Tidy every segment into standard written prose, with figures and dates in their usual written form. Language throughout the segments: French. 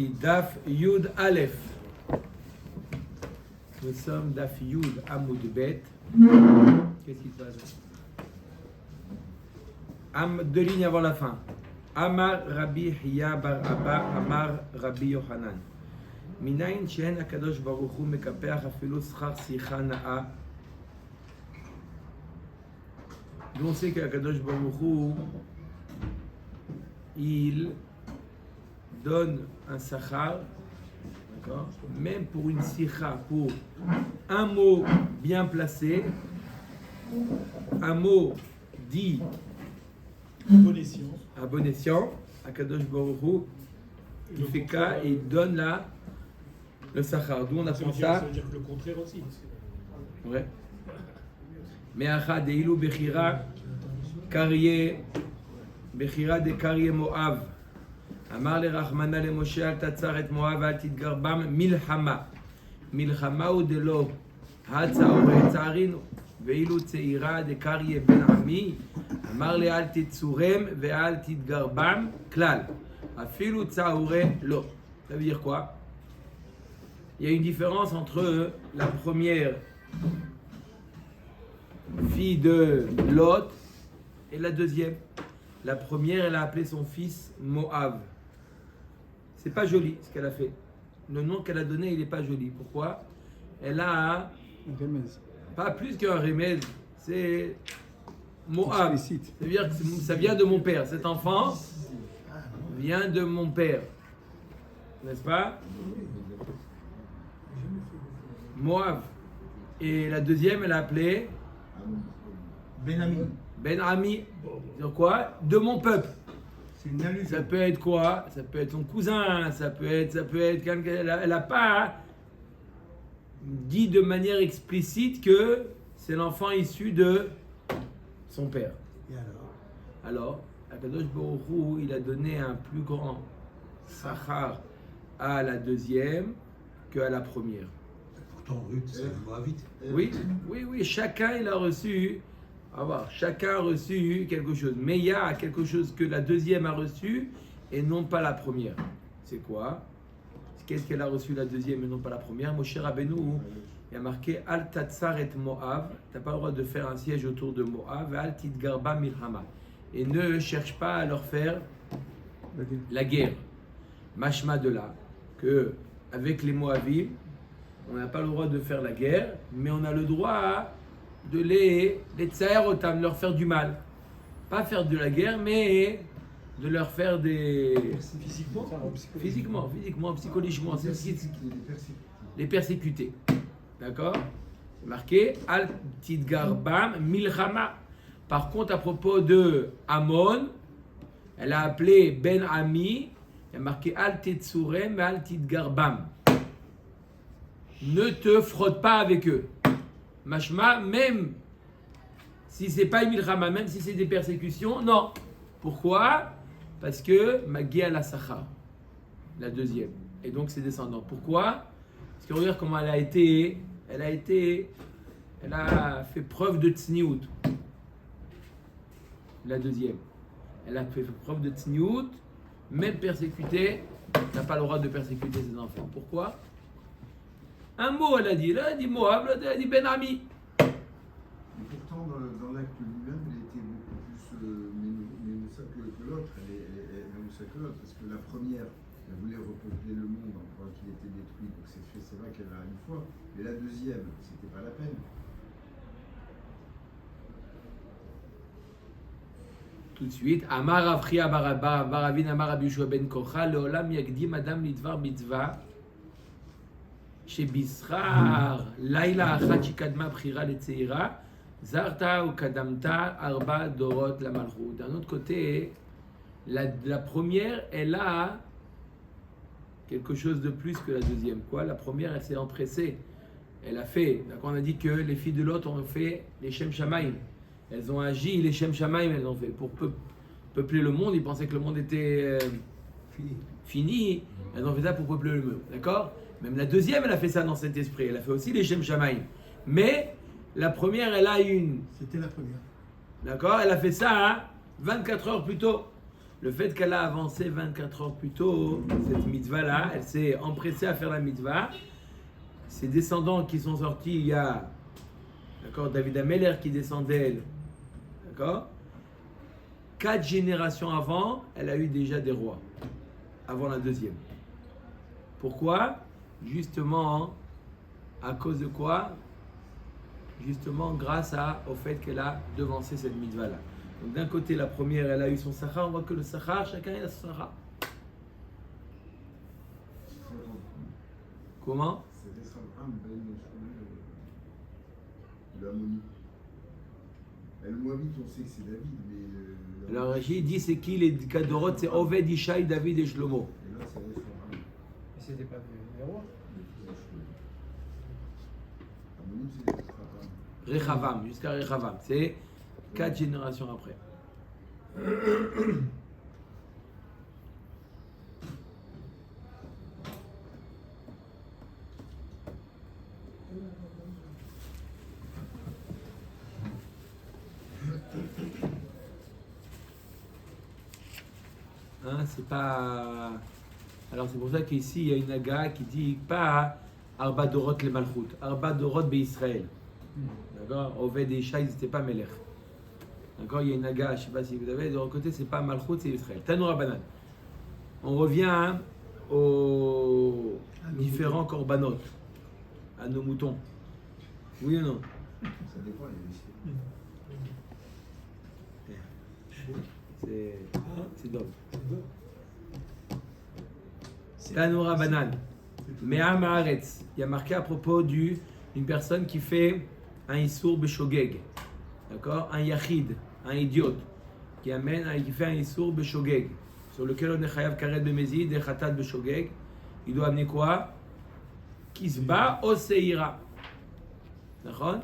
Daf Yud Aleph. Nous sommes Daf Yud Amoud Bet. Qu'est-ce qui se passe? Deux lignes avant la fin. Amar Rabbi Hiya bar Abba Amar Rabbi Yochanan. Minayin she'en HaKadosh Baruch Hu mekapeach afilu schar sicha na'a. D'où on sait qu'HaKadosh Baruch Hu il donne un sachar, d'accord, même pour une sikha, pour un mot bien placé, un mot dit à bon escient, HaKadosh Baruch Hu, il fait cas et il donne là le sachar. D'où on apprend ça. Ça veut dire que le contraire aussi. Ouais. Me'acha deilu bechira karye bechira de karye Moav. אמר לרחמנא למשה אל תצר את מואב ואל תתגר בם מלחמה. מלחמה הוא דלא הצעורי צערינו ואילו צעירה דקריה בן עמי אמר לי אל תצורם ואל תתגר בם כלל אפילו צעורי לא. Ça veut dire quoi? Il y a une différence entre la première fille de Lot et la deuxième. La première, elle a appelé son fils Moav. C'est pas joli ce qu'elle a fait. Le nom qu'elle a donné, il n'est pas joli. Pourquoi? Elle a pas plus qu'un remède. C'est Moav. C'est-à-dire que ça vient de mon père. Cet enfant vient de mon père. N'est-ce pas? Moav. Et la deuxième, elle a appelé Ben Ami. Ben Ami. C'est quoi? De mon peuple. C'est une allusion. Ça peut être quoi? Ça peut être son cousin, ça peut être quelqu'un. Elle n'a pas dit de manière explicite que c'est l'enfant issu de son père. Et Alors, HaKadosh Baruch Hu, il a donné un plus grand sachar à la deuxième qu'à la première. Pourtant, Ruth, c'est le Moabite. Oui, chacun il a reçu. Chacun a reçu quelque chose, mais il y a quelque chose que la deuxième a reçu et non pas la première. C'est quoi? Qu'est-ce qu'elle a reçu la deuxième et non pas la première? Moshe Rabbeinu, il a marqué Al tatsar et Moav. T'as pas le droit de faire un siège autour de Moav. Al tidgarba milhama. Et ne cherche pas à leur faire la guerre. Mashma de là que avec les Moavim, on n'a pas le droit de faire la guerre, mais on a le droit de les tsaerotam, de leur faire du mal. Pas faire de la guerre, mais de leur faire des... Physiquement, psychologiquement. Les persécuter. D'accord? C'est marqué Al tidgarbam milchama. Par contre, à propos de Amon, elle a appelé Ben Ami, elle a marqué Al tetsurem Al tidgarbam. Ne te frotte pas avec eux. Mashma, même si c'est pas une milchama, même si c'est des persécutions, non. Pourquoi? Parce que Magia la Sacha, la deuxième, et donc ses descendants. Pourquoi? Parce que regarde comment elle a fait preuve de tsniout. La deuxième, elle a fait preuve de tsniout, même persécutée, n'a pas le droit de persécuter ses enfants. Pourquoi? Un mot, elle a dit Moab, elle a dit Ben Ami. Mais pourtant, dans l'acte lui-même, elle était beaucoup plus Mémoussa que l'autre. Elle est Mémoussa que l'autre, parce que la première, elle voulait repeupler le monde en croyant qu'il était détruit, donc c'est vrai qu'elle a une foi. Mais la deuxième, c'était pas la peine. Tout de suite, Amar Afria Baravin Amar Abishua Ben Kocha, Leolam Yagdim Adam Lidvar Mitzvah. Chez Bisrar, Laila Achachikadma Prira Letzeira, Zarta ou Kadamta, Arba Dorot la Malchut. D'un autre côté, la première, elle a quelque chose de plus que la deuxième. Quoi? La première, elle s'est empressée. Elle a fait, d'accord, on a dit que les filles de Lot ont fait les Shem Shamaim. Elles ont agi, les Shem Shamaim, elles ont fait pour peupler le monde. Ils pensaient que le monde était fini. Elles ont fait ça pour peupler le monde. D'accord? Même la deuxième, elle a fait ça dans cet esprit. Elle a fait aussi les Shem Shamaim. Mais la première, elle a une. C'était la première. D'accord? Elle a fait ça 24 heures plus tôt. Le fait qu'elle a avancé 24 heures plus tôt, cette mitzvah-là, elle s'est empressée à faire la mitzvah. Ses descendants qui sont sortis, il y a, d'accord, David Ameller qui descendait, d'accord. 4 générations avant, elle a eu déjà des rois, avant la deuxième. Pourquoi? Justement, à cause de quoi? Justement, grâce au fait qu'elle a devancé cette mitzvah-là. Donc d'un côté, la première, elle a eu son sachar. On voit que le sachar, chacun il a son sachar. Comment? C'était ça, la Moni. Le Moabite, on sait que c'est David, mais. Alors Rachid dit c'est qui les Kadorot? C'est Oved, Ishaï, David et Shlomo. Et là, c'est Réchavam. Mais c'était pas des rois. La Moni, c'est Réchavam. Rechavam, jusqu'à Rechavam. C'est 4 générations après. Hein, c'est pas. Alors c'est pour ça qu'ici il y a une aga qui dit pas Arba Dorot le Malchut, Arba Dorot be Israël. D'accord? Oved et Ishaï, ils n'étaient pas Melech. D'accord? Il y a une aga, je ne sais pas si vous avez, de l'autre côté c'est pas Malchut, c'est Israël. Tanoura Banan. On revient aux différents korbanot, à nos moutons. Oui ou non? Ça dépend, il y a C'est dope. Tanoura Banan. Me'am haaretz. Il y a marqué à propos d'une personne qui fait un issour beshogeg. D'accord? Un yachid, un idiote, qui fait un issour beshogeg, sur lequel on est chayav karet bemezid et chatat beshogeg. Il doit amener quoi? Kisba o seira. D'accord?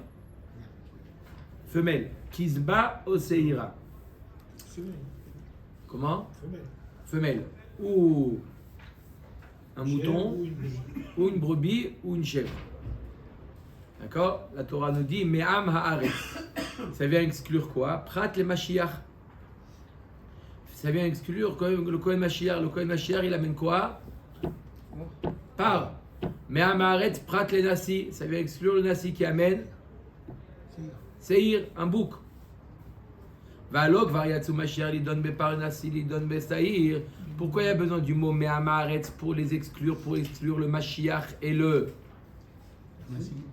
Femelle. Kisba o seira. Comment? Femelle. Ou un mouton, ou une brebis, ou une chèvre. D'accord? La Torah nous dit Me'am haaretz. Ça vient exclure quoi? Prat le Mashiach. Ça vient exclure le Kohen Mashiach. Le Kohen Mashiach, il amène quoi? Par. Me'am haaretz, prat le Nasi. Ça vient exclure le Nasi qui amène Seir, un bouc. Valok variatsu Mashiach, il donne Bepar Nasi, il donne Besaïr. Pourquoi il y a besoin du mot Me'am haaretz pour les exclure, pour exclure le Mashiach et le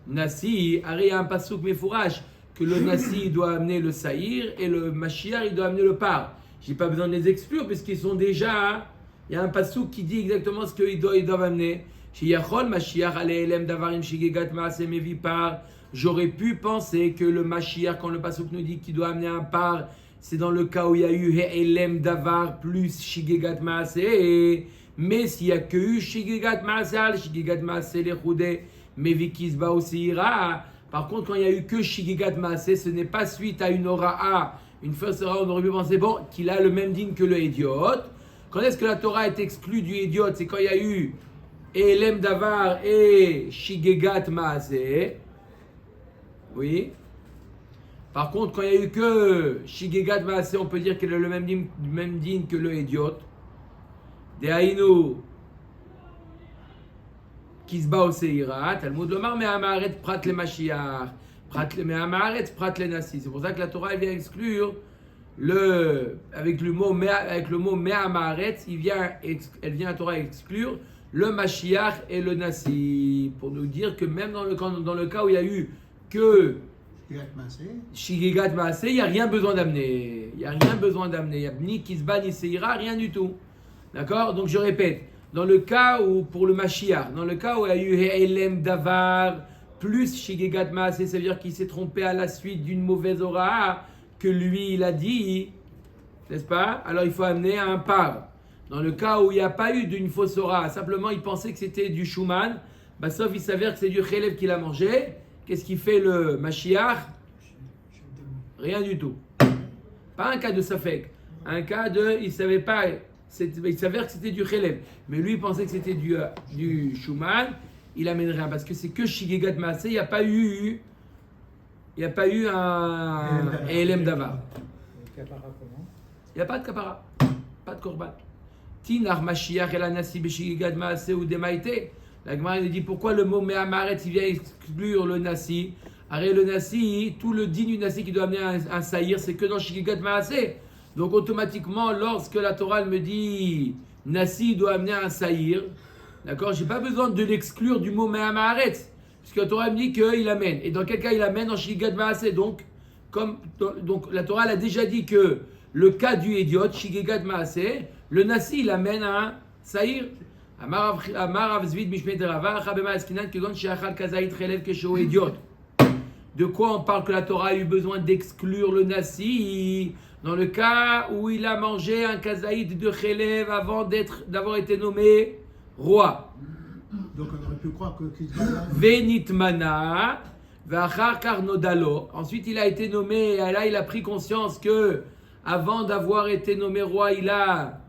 Nasi? Il y a un pasouk mefourash que le Nasi doit amener le Saïr et le Mashiach il doit amener le Par. J'ai pas besoin de les exclure puisqu'ils sont déjà. Il y a un pasouk qui dit exactement ce qu'ils doivent amener. Sheyachol Mashiach alelem davarim shigegat maaseh mevi par. J'aurais pu penser que le Mashiach, quand le pasouk nous dit qu'il doit amener un Par, c'est dans le cas où il y a eu He'elem davar plus shigegat maaseh. Mais s'il y a que eu shigegat maaseh, shigegat maaseh lechoudeh. Mais Vikisba aussi ira. Par contre, quand il n'y a eu que Shigigat Maaseh, ce n'est pas suite à une Ora'a. Une fausse Ora'a, on aurait pu penser bon, qu'il a le même digne que le Idiot. Quand est-ce que la Torah est exclue du Idiot? C'est quand il y a eu Elem Davar et Shigigat Maaseh. Oui. Par contre, quand il n'y a eu que Shigigat Maaseh, on peut dire qu'il a le même digne que le Idiot. Dehaïnou. Kisba o seira, Talmud lomar me'am haaretz prat le Mashiach, me'am haaretz prat le Nasi. C'est pour ça que la Torah elle vient exclure avec le mot me'am haaretz, elle vient la Torah exclure le Mashiach et le Nasi pour nous dire que même dans le cas où il y a eu que Shigigat Maaseh, il n'y a rien besoin d'amener. Il n'y a rien besoin d'amener. Il n'y a ni Kisba ni Seira, rien du tout. D'accord? Donc je répète. Dans le cas où, pour le Mashiach, dans le cas où il y a eu He'elem Davar plus Shigigat Maaseh, ça veut dire qu'il s'est trompé à la suite d'une mauvaise aura que lui il a dit, n'est-ce pas? Alors il faut amener un Par. Dans le cas où il n'y a pas eu d'une fausse aura, simplement il pensait que c'était du Shuman, bah, sauf il s'avère que c'est du Chelev qu'il a mangé. Qu'est-ce qu'il fait le Mashiach? Rien du tout. Pas un cas de Safek, un cas de il savait pas. Il s'avère que c'était du Chelev. Mais lui, il pensait que c'était du Shuman. Il amène rien. Parce que c'est que Shigigat Maaseh. Il n'y a pas eu un Elem Davar. Kapara comment? Il n'y a pas de Kapara. pas de korban. Tinar Mashiach el Anassi Beshigigad Maase ou Demaite. La Gemara nous dit pourquoi le mot Me'amaret il vient exclure le Nassi. Arrête le Nassi, tout le din du Nassi qui doit amener un saïr, c'est que dans Shigigad Maase. Donc automatiquement, lorsque la Torah me dit Nassi doit amener un saïr, d'accord, j'ai pas besoin de l'exclure du mot Me'amaret. Puisque la Torah me dit qu'il amène. Et dans quel cas il amène dans Shigigad Maase. Donc la Torah a déjà dit que le cas du idiot, Shigigad Maase, le Nassi il amène un saïr. De quoi on parle que la Torah a eu besoin d'exclure le Nassi dans le cas où il a mangé un kazaïd de Chelev avant d'avoir été nommé roi. Donc on aurait pu croire que Venitmana, Vachar Karnodalo. Ensuite il a été nommé, et là il a pris conscience que avant d'avoir été nommé roi, il a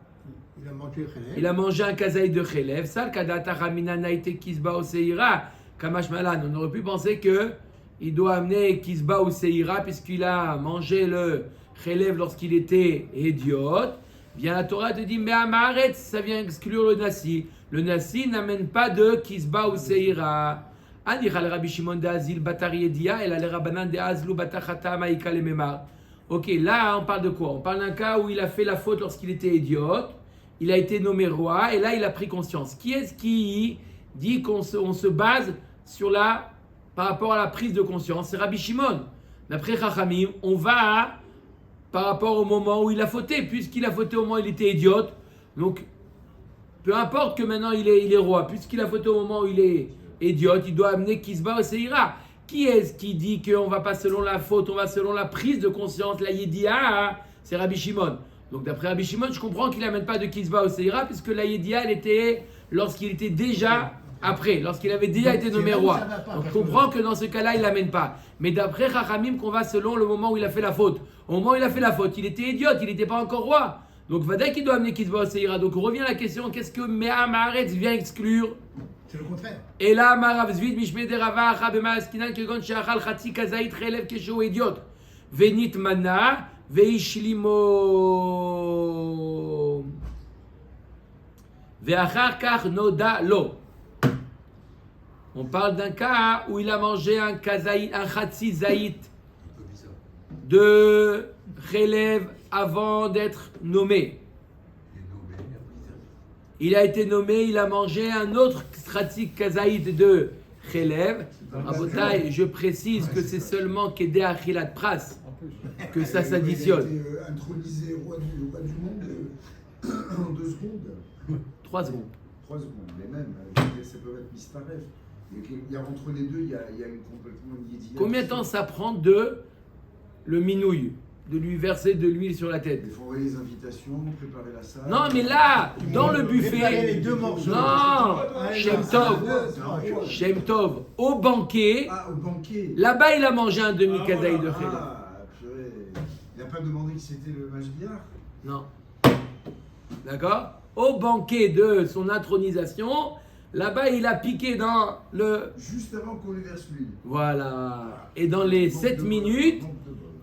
mangé un kazaï de Chelev. Ça, le kadata ramina naïte kisba ou seira. Kamash malan. On aurait pu penser que il doit amener kisba ou seira puisqu'il a mangé le Chelev lorsqu'il était idiot. Bien la Torah te dit, mais amaret, ça vient exclure le Nassi. Le Nassi n'amène pas de kisba ou seira. Anichal Rabbi Shimon de Azil batari edia, el ale rabanan de azlu batachata maïka le memar. Ok, là on parle de quoi? On parle d'un cas où il a fait la faute lorsqu'il était idiot. Il a été nommé roi et là il a pris conscience. Qui est-ce qui dit qu'on se base sur par rapport à la prise de conscience? C'est Rabbi Shimon. D'après Chachamim, on va par rapport au moment où il a fauté, puisqu'il a fauté au moment où il était idiot. Donc, peu importe que maintenant il est roi, puisqu'il a fauté au moment où il est idiot, il doit amener Kisba ou Seira. Qui est-ce qui dit qu'on va pas selon la faute, on va selon la prise de conscience, la Yediah? C'est Rabbi Shimon. Donc d'après Rabbi Shimon, je comprends qu'il n'amène pas de Kisba ou Seira, puisque la Yediah, elle était lorsqu'il était déjà après, lorsqu'il avait déjà été nommé roi. Donc je comprends que dans ce cas-là, il ne l'amène pas. Mais d'après Chachamim, qu'on va selon le moment où il a fait la faute. Au moment où il a fait la faute, il était idiot, il n'était pas encore roi. Donc Vadaï qui doit amener Kisba ou Seira. Donc on revient à la question, qu'est-ce que Me'amaretz vient exclure? C'est le contraire. Et là, Marav Zvid, Mishme de Rava, Chabema Askinan, Kegon Shachal, Chatzi Kazaït, Chelev, Kesho, idiot. Venit Mana, Veishlimo. Veachar Kach Noda Lo. On parle d'un cas où il a mangé un Chatzi Zaït de Chelev avant d'être nommé. Il a été nommé, il a mangé un autre Khatzik Kazaïd de Chelev. Rabotai, je précise que c'est seulement Kedé Achilat Pras que ça s'additionne. Il a été intronisé roi du monde en 2 secondes. 3 secondes. 3 secondes, mais même, ça peut être Mistaref. Il y a entre les deux, il y a complètement une Yediah. Combien de temps ça prend de le minouille, de lui verser de l'huile sur la tête? Il faut envoyer les invitations, préparer la salle. Non, mais là, dans le buffet. Les 2 morceaux. Non, Shem Tov, au banquet. Ah, au banquet. Là-bas, il a mangé un demi-kazaï de Chelev. Ah, purée. Il n'a pas demandé que c'était le Mashgiach. Non. D'accord? Au banquet de son intronisation, là-bas, il a piqué dans le... Juste avant qu'on lui verse l'huile. Voilà. Et dans les 7 minutes,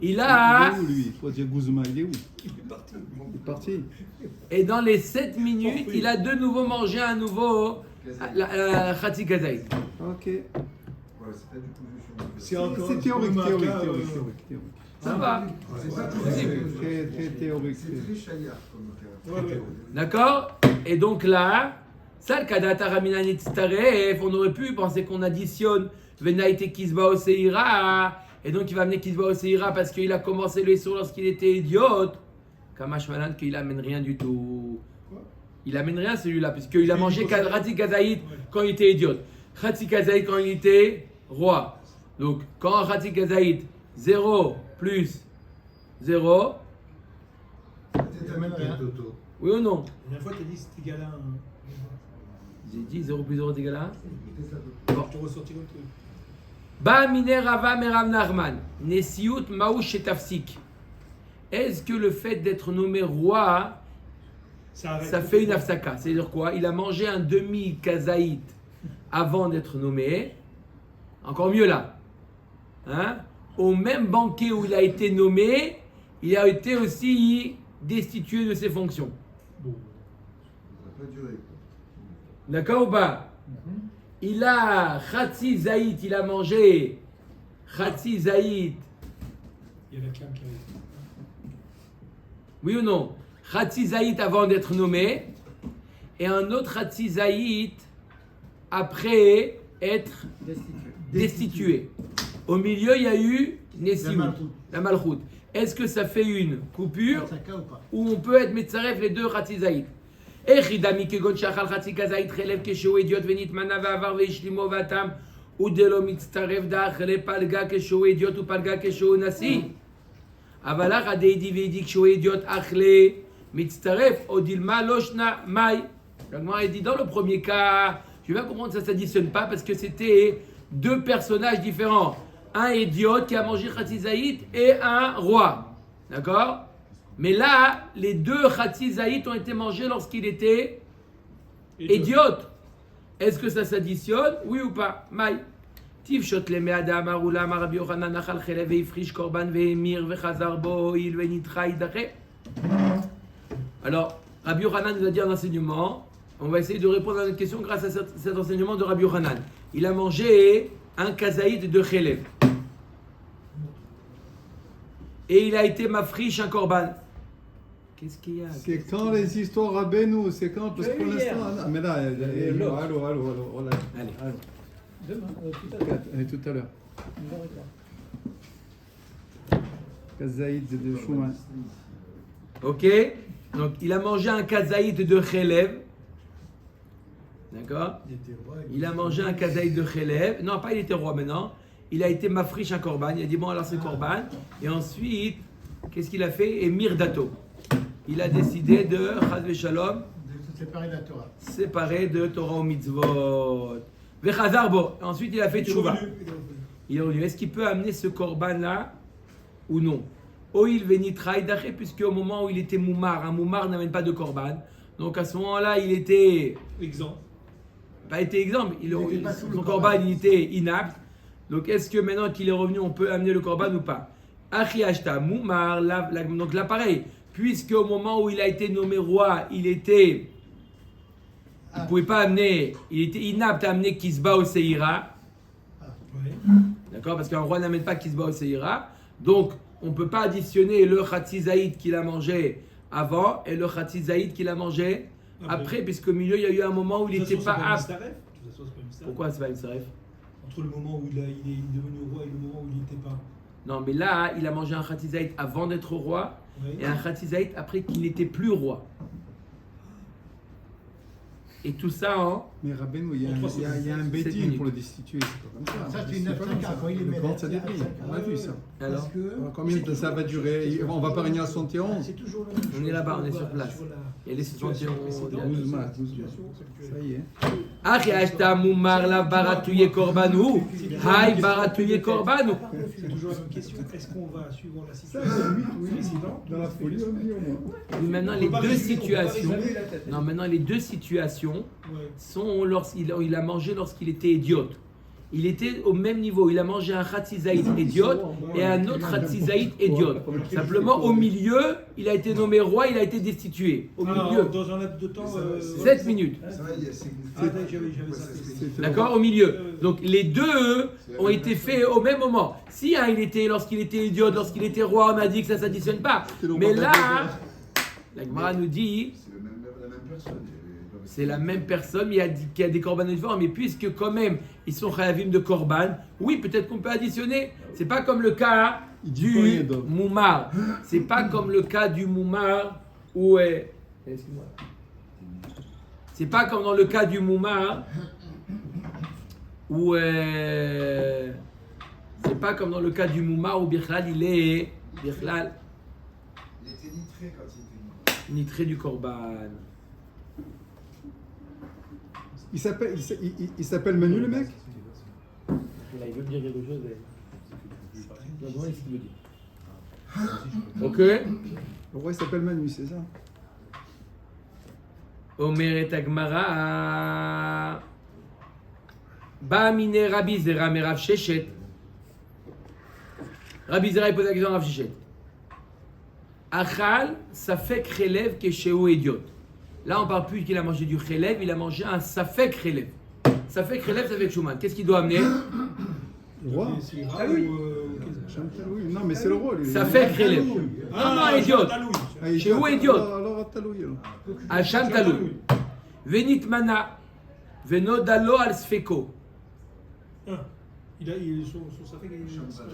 il a... Il faut dire Guzma, il est où? Il est parti. Il est parti. Et dans les 7 minutes, il a de nouveau mangé un nouveau Khatzi Kazaï. Ok. Ouais, c'est pas du tout C'est théorique. Ça va. C'est pas Très théorique. C'est très chaillard comme cas. D'accord? Et donc là, ça, le Kadata Ramina Nitztaref, on aurait pu penser qu'on additionne Venaïte Kisba o Seira, et donc il va amener Kisba o Seira parce qu'il a commencé le Issour lorsqu'il était idiot. Kamash Malan, qu'il amène rien du tout. Il amène rien celui-là, puisqu'il a mangé Khatzi Kazaït quand il était idiot. Khatzi Kazaït quand il était roi. Donc, quand Khatzi Kazaït, 0 plus 0, oui ou non? La dernière fois, tu as dit que c'était égal à 1. J'ai dit 0 plus 0 est égal à 1. Bon. Je te ressortis comme truc. Ba mine Rava merav Nachman, Nesiut maouch et tafsik. Est-ce que le fait d'être nommé roi, ça fait une afsaka? C'est-à-dire quoi? Il a mangé un demi-kazaït avant d'être nommé. Encore mieux là. Hein? Au même banquet où il a été nommé, il a été aussi destitué de ses fonctions. Bon. Ça n'a pas duré. Quoi. D'accord ou pas? Il a Khatsi Zaït, il a mangé Khatsi Zaït. Il y a la cam qui arrive. Oui ou non? Khatsi Zaït avant d'être nommé. Et un autre Khatsi Zaït après être destitué. Au milieu, il y a eu Nessiou, la Malchout. Est-ce que ça fait une coupure ou on peut être Metzaref les deux Khatsi Zaït? Echidami kegon shachal Khatsi Kazait chelev kesho idiot venit mana ve'avar ve'ishlimo vatam udelo mitzaref da'achre palga kesho idiot ou palga kesho nasi. Avalach adeidi ve'idi kesho idiot achle mitzaref odilma loshna mai. Donc moi, il dit dans le premier cas, je vais bien comprendre que ça ne s'additionne pas parce que c'était deux personnages différents. Un idiot qui a mangé Khatsi Zaït et un roi. D'accord? Mais là, les deux Khatsi Zaït ont été mangés lorsqu'il était idiot. Est-ce que ça s'additionne? Oui ou pas? Maï. Tivshot le me'adam arula Rabbi Yochanan achal chelev ve'ifrish korban ve'emir ve'chazar bo il ve'nitra idache. Alors, Rabbi Yochanan nous a dit un enseignement. On va essayer de répondre à notre question grâce à cet enseignement de Rabbi Yochanan. Il a mangé un kazaïd de chelev. Et il a été mafrish un korban. Qu'est-ce qu'il y a? C'est quand les histoires Rabbeinu, c'est quand? Parce que pour l'instant. Ah, mais là, allô. Allez. Demain, tout à l'heure. Allez, tout à l'heure. 9h15. Kazaïd de Chouman. Ok? Donc il a mangé un kazaïd de chelev. D'accord? Il a mangé un kazaïd de chelev. Non, pas il était roi maintenant. Il a été mafrish un korban. Il a dit bon alors c'est korban. Et ensuite, qu'est-ce qu'il a fait? Et mirdato. Il a décidé de chaz v'shalom. De se séparer de la Torah. Séparé de Torah ou mitzvot. Vechazar bo. Ensuite il a fait tchouva. Il est revenu. Est-ce qu'il peut amener ce korban là ou non? Oil venitra idache, puisque au moment où il était moumar, un moumar n'amène pas de korban. Donc à ce moment-là, il était Exemple. pas été exemple. était pas sous le Son korban. korban il était inapte. Donc est-ce que maintenant qu'il est revenu, on peut amener le korban ou pas? Achi ashta moumar, donc là pareil, puisque au moment où il a été nommé roi, il pouvait pas amener, il était inapte à amener kisba au seira. Ouais. D'accord? Parce qu'un roi n'amène pas kisba au seira. Donc on ne peut pas additionner le Khatsi Zaïd qu'il a mangé avant et le Khatsi Zaïd qu'il a mangé après, puisqu'au milieu il y a eu un moment où il n'était pas apte. Pourquoi c'est pas une saref? Entre le moment où il est devenu roi et le moment où il n'était pas. Non, mais là, il a mangé un Khatsi Zaïd avant d'être roi Ouais. et un Khatsi Zaïd après qu'il n'était plus roi. Et tout ça en. Mais Rabbeinu, il y a un Sept bédine minutes. pour le destituer, c'est pas comme ça. Ça, c'est une pas comme 9-5, ça. quand il est Le ménage, compte, ça c'est dépend. 9-5. On a vu ça. Alors, Parce que. Combien de temps ça va durer? On va pas régner à 71. C'est toujours la même On chose. est là-bas, on est voit sur place. sur la il y a les situations. précédente, 12 mois, la 12 mois. situation actuelle. Ça y est. Achi ashta mumar la baratouye korbanu. Hay baratouye korbanu. C'est toujours la même question. Est-ce qu'on va, suivant la Ça, situation oui. précédente, Dans la folie, on dit au moins. Maintenant, les deux situations. Non, maintenant, les deux situations Ouais. sont il a mangé lorsqu'il était idiot. Il était au même niveau. Il a mangé un Khatsi Zaïd idiot et un autre Khatsi Zaïd idiot. Simplement, au milieu, il a été nommé roi, il a été destitué. Au milieu. Dans un laps de temps. 7 minutes. Ça, il y a J'avais ça. D'accord? Au milieu. Donc, les deux ont été faits au même moment. Si un, lorsqu'il était idiot, lorsqu'il était roi, on a dit que ça ne s'additionne pas. Mais là, la Gemara nous dit. C'est la même personne. C'est la même personne, mais qui a des korban différents. Mais puisque quand même, ils sont chayavim de korban, oui, peut-être qu'on peut additionner. C'est pas comme le cas du moumar. C'est pas comme le cas du moumar où... Excuse-moi. C'est pas comme dans le cas du moumar où... C'est pas comme dans le cas du moumar où Birklal, il est... Birklal, Il était nitré quand il était nitré du korban. Il s'appelle Manu, le mec? Là, il veut me dire quelque chose. Non, non, ce qu'il veut dire. Ok. Le roi, il s'appelle Manu, c'est ça? Omeret Agmara. Ba mine Rabbi Zera me Rav Sheshet. Rabbi Zera, il pose la question à Rav Sheshet. Achal, ça fait que relève que chez eux idiot. Là, on ne parle plus qu'il a mangé du Khelev, il a mangé un Safek Khelev. Safek Khelev, Safek Shuman. Qu'est-ce qu'il doit amener? Le roi. C'est Ah rare oui. Shamtaloui. Non, mais c'est le roi, lui. Safek Khelev. Non, idiot. Ah, Chez vous, idiot. Alors, Taloui. Hacham Taloui. Venit Mana. Venodalo al Sfeko. Il a son safek.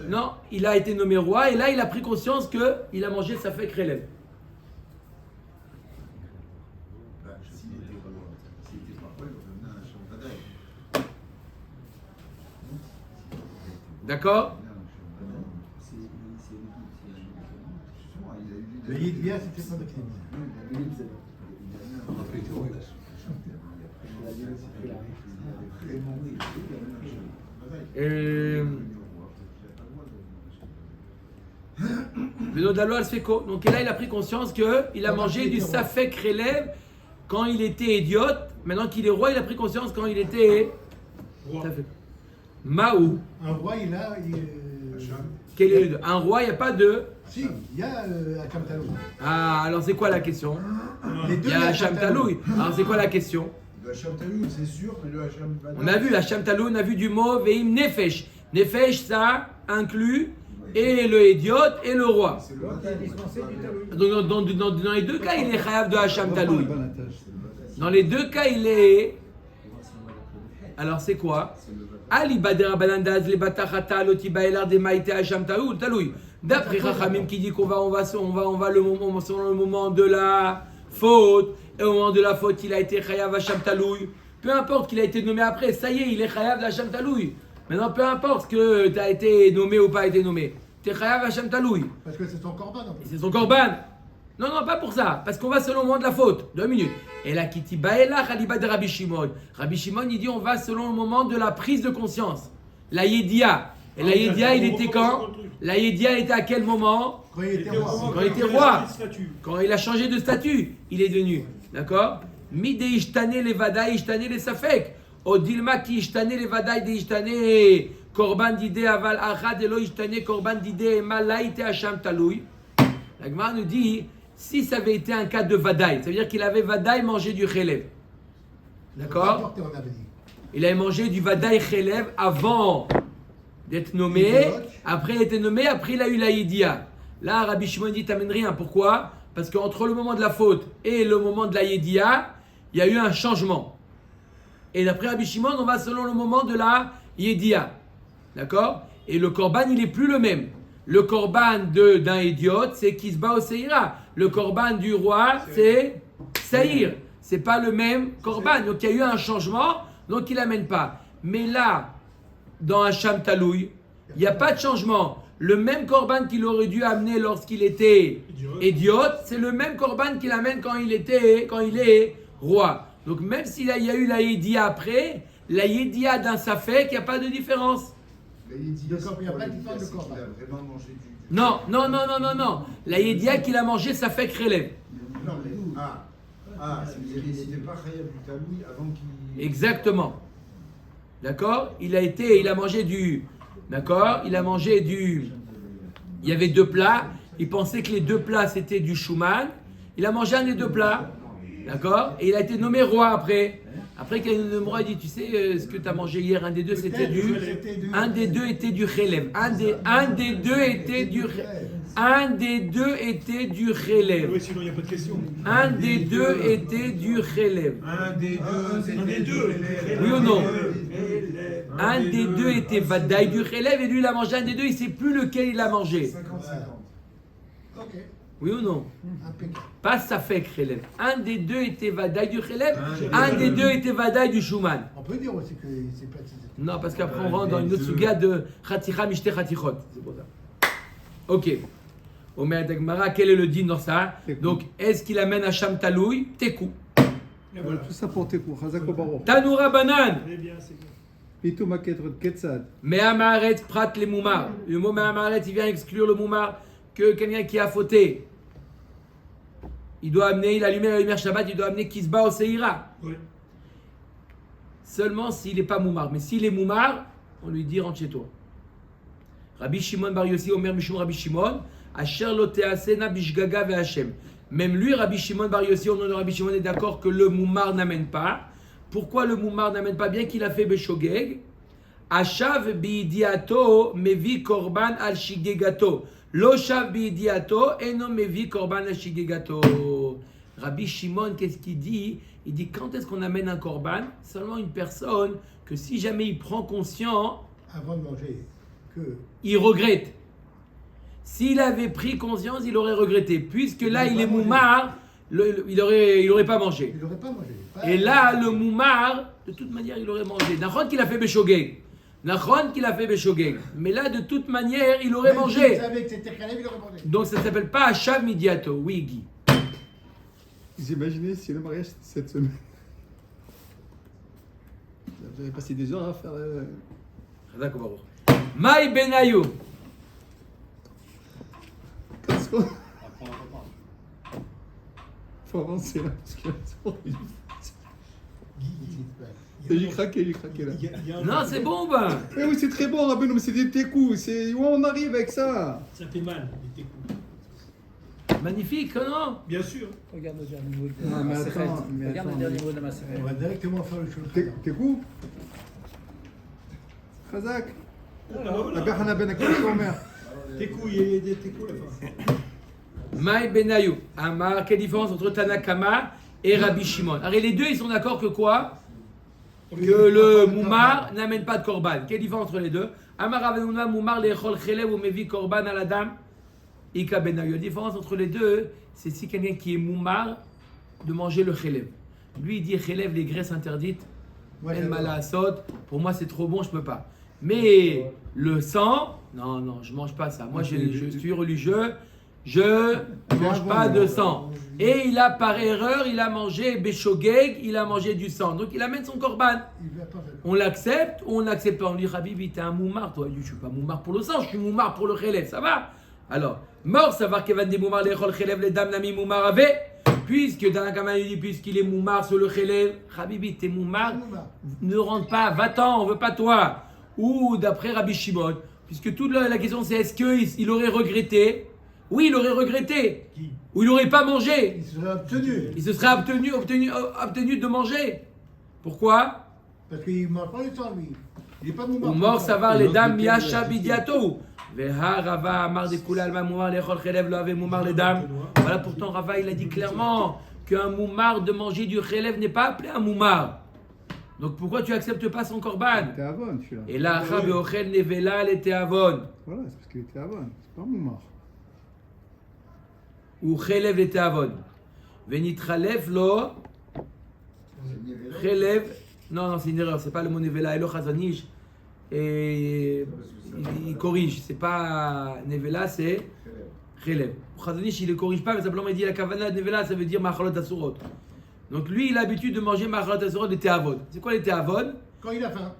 Non, il a été nommé roi et là, il a pris conscience qu'il a mangé Safek Khelev. S'il était pas roi, il revenait à Shambhadaï. D'accord? Le Yidbia, c'était pas de Venodalo al Sfeko. Donc là, il a pris conscience qu'il a mangé du Safek Khelev quand il était idiote. Maintenant qu'il est roi, il a pris conscience quand il était. Safek. Maou. Un roi, il a. Quel est un roi, il n'y a pas de. Si, il y a Hacham Taloui. Ah, alors c'est quoi la question? Les deux, Il y a Hacham Taloui. Alors c'est quoi la question? Le Hacham Taloui, c'est sûr, mais le Hacham Badaï. On a vu Hacham Taloui, on a vu du mot Veim Nefesh. Nefesh, ça inclut et le idiote et le roi. C'est le Donc, il est Badaï. dispensé du Taloui. Donc, dans les deux cas, il est chayav de Hacham Taloui. Bonne attache. Dans les deux cas, il est. Alors c'est quoi? Ali Badera Balandaz, les Batachata, Lotibaelar, des Maïté Hacham Taloui. D'après Rachamim qui dit qu'on va le moment, selon le moment de la faute, et au moment de la faute, il a été chayav Hacham Taloui. Peu importe qu'il a été nommé après, ça y est, il est chayav Hacham Taloui. Maintenant, peu importe que tu as été nommé ou pas été nommé, tu es chayav Hacham Taloui. Parce que c'est son corban en Et plus. c'est son korban. Non, non, pas pour ça. Parce qu'on va selon le moment de la faute. 2 minutes. Et là, Kiti Baela Khaliba de Rabbi Shimon. Rabbi Shimon, il dit on va selon le moment de la prise de conscience. La Yedia. Et la Yedia, il était quand? La Yedia, il était à quel moment? Quand il était roi. Quand il était roi. Quand il a changé de statut, il est devenu. D'accord? Mide Ishtane les Vadaï, Ishtane les Safek. Odilma ki Ishtane les Vadaï de Ishtane. Korban dide aval achad elo Ishtane korban dide malaïte Hacham Taloui. La Gemara nous dit, si ça avait été un cas de Vadaï, ça veut dire qu'il avait Vadaï mangé du Khelev. D'accord? On avait dit. Il avait mangé du Vadaï Khelev avant d'être nommé. Après, il était nommé, après, il a eu la Yedia. Là, Rabbi Shimon dit, t'amènes rien. Pourquoi? Parce qu'entre le moment de la faute et le moment de la Yedia, il y a eu un changement. Et d'après Rabbi Shimon, on va selon le moment de la Yedia. D'accord? Et le Korban, il n'est plus le même. Le Korban d'un idiote, c'est Kisba ou Seira. Le Korban du roi, c'est Saïr. C'est pas le même Korban. Donc il y a eu un changement, donc il n'amène pas. Mais là, dans Hacham Taloui, il n'y a pas de changement. Le même Korban qu'il aurait dû amener lorsqu'il était idiote, c'est le même Korban qu'il amène quand il est roi. Donc même s'il y a eu la Yedia après, la Yedia d'un Safek, il n'y a pas de différence. Il n'y a pas d'histoire de corban. Il a vraiment mangé du. Non. La Yedia qu'il a mangé, ça fait Khelev. Non, mais. Il n'était pas chayav du Taloui avant qu'il. Exactement. D'accord? Il a mangé du. D'accord? Il a mangé du. Il y avait 2 plats. Il pensait que les 2 plats c'était du Shuman. Il a mangé un des 2 plats. D'accord? Et il a été nommé roi après. Après qu'il a été nommé roi, il dit, tu sais ce que tu as mangé hier, un des 2 c'était du. Un des 2 était du Khelev. Un des 2 était du. Un des 2 était du Khelev. Oui, sinon il n'y a pas de question. Un des 2 était du Khelev. Un des deux. Oui ou non? Un des 2 était Vadaï du Khelev et lui il a mangé un des 2, il ne sait plus lequel il a mangé. 50-50. Ok, Oui ou non? impeccable. Pas ça fait Khelev. Un des 2 était Vadaï du Khelev, un des 2 était Vadaï du Shuman. On peut dire aussi que c'est pas. Non, parce qu'après on rentre dans une autre suga de Khaticha Mishte Khatichot. C'est pour ça. Ok. Omer Dagmara, quel est le din dans ça? Donc, est-ce qu'il amène Hacham Taloui? Tekou. Et voilà. Tout ça pour tes coups. Chazako Baruch. Tanoura Banan. Très bien, c'est bien. Pitou Maketrot Ketzad. Me'amaret prat les moumar. Le mot Me'amaret, il vient exclure le moumar que quelqu'un qui a fauté. Il doit amener, il a allumé la lumière Shabbat, il doit amener Kisba au Seira. Oui. Seulement s'il n'est pas moumar. Mais s'il est moumar, on lui dit rentre chez toi. Rabbi Shimon Bar Yossi, Omer Mishum Rabbi Shimon, Asher lo teasena bishgaga ve'Hashem. Même lui, Rabbi Shimon Bar Yossi, au nom de Rabbi Shimon, est d'accord que le moumar n'amène pas. Pourquoi le moumar n'amène pas? Bien qu'il a fait Beshogeg. Ashav bi'idiato mevi korban al shigegato. Lo shav bi'idiato eno mevi korban al shigegato. Rabbi Shimon, qu'est-ce qu'il dit? Il dit quand est-ce qu'on amène un korban? Seulement une personne que si jamais il prend conscience, Avant de manger, que. il regrette. S'il avait pris conscience, il aurait regretté. Puisque là, il est moumar, il aurait pas mangé. Il n'aurait pas mangé. Et là, le moumar, de toute manière, il aurait mangé. Nachon qu'il a fait Beshogeg. Nachon qu'il a fait Beshogeg. Mais là, de toute manière, il aurait mangé. Il savait que c'était Khaleb, il aurait mangé. Donc ça ne s'appelle pas Achav Midiato. Oui, Guy. Vous imaginez si le mariage cette semaine. Vous avez passé des heures à faire. D'accord. Maï Benayou. Qu'est-ce qu'on. Faut avancer là. Parce que. J'ai craqué là. Non, c'est bon, ben. Eh oui, c'est très bon, Rabbeinu, mais c'est des coups. C'est où on arrive avec ça? Ça fait mal, les técous. Magnifique, non? Bien sûr. Regarde le dernier mot de Non, mais la attends, Maseret. mais Regarde le attends, dernier mais- mot de la Maseret. On va directement faire le shulchan. Tes coups? Khazak? Ah, bah voilà. La Hana ben Akil Shomer. Técous, il y a des técous à la fin. Maï Benayou. Amar, quelle différence entre Tanakama et Rabbi Shimon? Alors, les deux, ils sont d'accord que quoi? Que le moumar n'amène pas de korban. Quelle différence entre les deux? Amar Ravenouna moumar lechol chelev ou mevi korban à la dame. Ika Benayou. La différence entre les deux, c'est si quelqu'un qui est moumar de manger le chelev. Lui, il dit chelev, les graisses interdites. Moi, El j'adore. malasot. Pour moi, c'est trop bon, je peux pas. Mais le sang, non, je mange pas ça. Moi, je suis religieux. Je mange pas de sang. Et il a par erreur, il a mangé Beshogeg, il a mangé du sang. Donc il amène son korban. Il va pas faire. On l'accepte ou on l'accepte pas? On dit Habibi, t'es un moumar, toi. Il dit, je suis pas moumar pour le sang, je suis moumar pour le chelev, ça va? Alors, mort savoir qu'Evan des moumar, les chol chelev, les dames nami moumar avait. Puisque dans la Kama, il dit, puisqu'il est moumar sur le chelev, Habibi, t'es moumar, ne rentre pas, va-t'en, on veut pas toi. Ou d'après Rabbi Shimon, puisque toute la question c'est est-ce qu'il aurait regretté? Oui, il aurait regretté. Qui? Ou il n'aurait pas mangé. Il serait obtenu. Il se serait obtenu de manger. Pourquoi? Parce qu'il ne mange pas le sang, lui. Il n'est pas mouvement. Ou mort savoir les dames yasha bidiato. Veha Rava amar de kula alma moumar lechol chelev lo ave moumar les dames. Voilà, pourtant Rava il a dit clairement qu'un moumar de manger du chelev n'est pas appelé un moumar. Donc pourquoi tu acceptes pas son korban? T'es avon, celui-là. Et là, Rabbi Ochel nevela le teavon. Voilà, c'est parce qu'il était avon. C'est pas mon mort. Ou chelev le teavon. Venitralev lo chelev. Non, c'est une erreur, c'est pas le mot nevela. Elo chazanish. Et il corrige, c'est pas nevela, c'est chelev. Chazanish il ne corrige pas, mais simplement il dit la kavana de nevela, ça veut dire machalot asurot. Donc lui, il a l'habitude de manger machalot asurot des teavon. C'est quoi les teavon? Quand il a faim.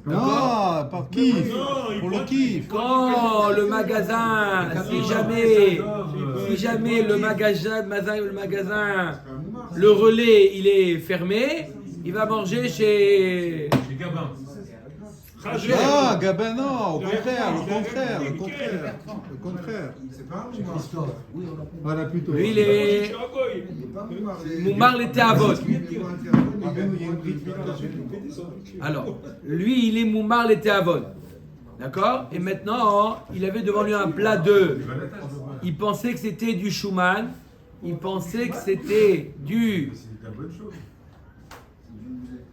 Non, par kiff. Non, il Pour le prend- kiff. Quand le magasin, si jamais le magasin, le relais, il est fermé, il va manger chez. Ah, Gabin, non, au contraire. C'est pas un moumar. Voilà, plutôt. Lui, il est. Moumar les teavon. Alors, lui, il est moumar les teavon. D'accord? Et maintenant, il avait devant lui un plat de. Il pensait que c'était du chouman. Il pensait que c'était du.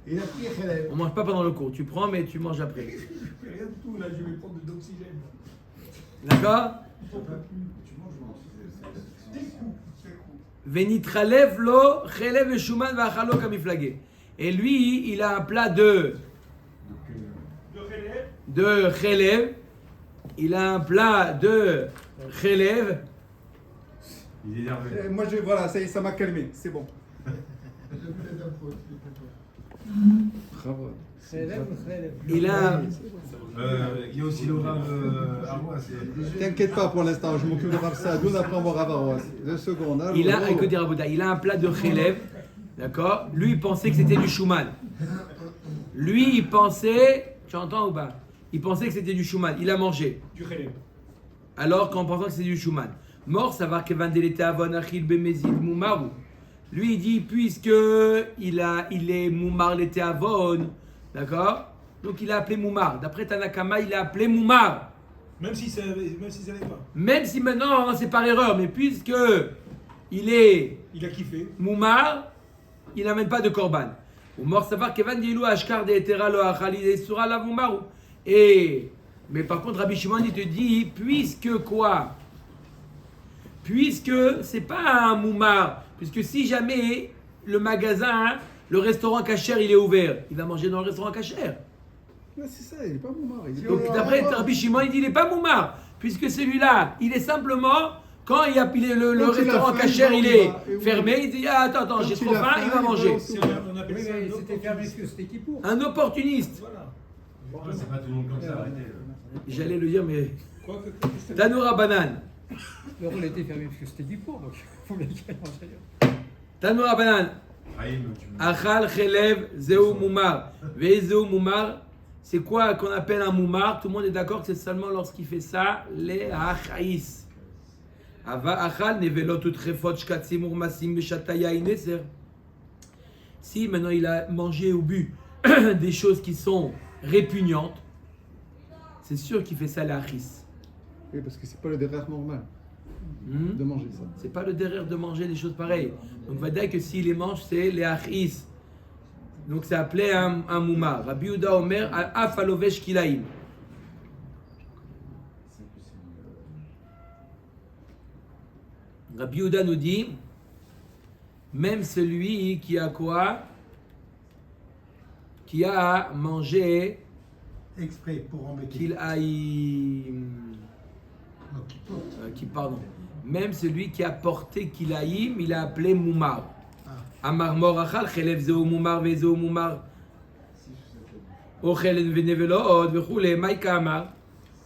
Il a pris Khaleb. On mange pas pendant le cours. Tu prends, mais tu manges après. Rien du tout, là, je vais prendre de l'oxygène. D'accord? Venitralev lo chelev et shuman vachalo kamiflagé. Et lui, il a un plat de chelev. Il a un plat de chelev. Il est énervé. Moi, voilà, ça m'a calmé. C'est bon. Bravo. Khaleb ou Khaleb? Il a. Il y a aussi le Rav Arwa, c'est. T'inquiète pas pour l'instant, je m'occupe de Rav Sadoun, après on va Rav Arwa. 2 secondes. Hein, Il a, écoutez Rabouda, il a un plat de chelev, d'accord? Lui, il pensait que c'était du chouman. Lui, il pensait, tu entends ou pas? Il pensait que c'était du chouman. Il a mangé. Du Khaleb. Alors qu'en pensant que c'était du chouman. Mort, savoir que Vandele Teavon Achil Bemezid Moumarou. Lui, il dit, puisque il est Moumar le Teavon, d'accord? Donc il a appelé Moumar. D'après Tanakama, il a appelé Moumar. Même si ça n'allait pas. Même si maintenant, c'est par erreur, mais puisque il est Il a kiffé. Moumar, il n'amène pas de korban. Ou mort savoir qu'Evan Dilou Ashkar de Etera lo Achali Sura la Moumarou. Mais par contre, Rabbi Shimon, il te dit, puisque quoi? Puisque c'est pas un Moumar, puisque si jamais le magasin, le restaurant kasher, il est ouvert, il va manger dans le restaurant kasher. Ouais, c'est ça, il n'est pas Moumar. Il est Donc d'après Rabbi Shimon, il dit, il n'est pas Moumar, puisque celui-là, il est simplement, quand le restaurant kasher, il est fermé, il dit, attends, j'ai trop faim, il va manger. On appelle ça un C'était fermé parce que c'était qui pour. Un opportuniste. Voilà. C'est pas tout le monde comme ça, arrêtez. J'allais le dire, mais... Quoi que. Tanoura Banan. Le rôle était fermé parce que c'était qui pour, donc il faut bien qu'il y ait un entraîneur. Tanoura Banan. Raïm, tu me- Achal Chelev Zeu Moumar. Vezeu Moumar. C'est quoi qu'on appelle un Moumar? Tout le monde est d'accord que c'est seulement lorsqu'il fait ça, les Achaïs. Ava Achal Nevelot Utrefot Shkatzim Urmasim Beshataya Ineser. Si maintenant il a mangé ou bu des choses qui sont répugnantes, c'est sûr qu'il fait ça les Achis. Oui, parce que c'est pas le derrière normal Hmm? de manger ça. C'est pas le derrière de manger des choses pareilles. Donc, on va dire que s'il les mange, c'est les achis. Donc, c'est appelé un moumar. Rabbi Yehuda Omer, afalovesh kilaim. Rabbi Yehuda nous dit, même celui qui a quoi? Qui a mangé, Exprès pour embêter. qu'il a pardon. Même celui qui a porté kilaïm, il a appelé moumar. Amar morachal chelev zeu moumar vezeu moumar. Ochel venevelot vechule maïka amar.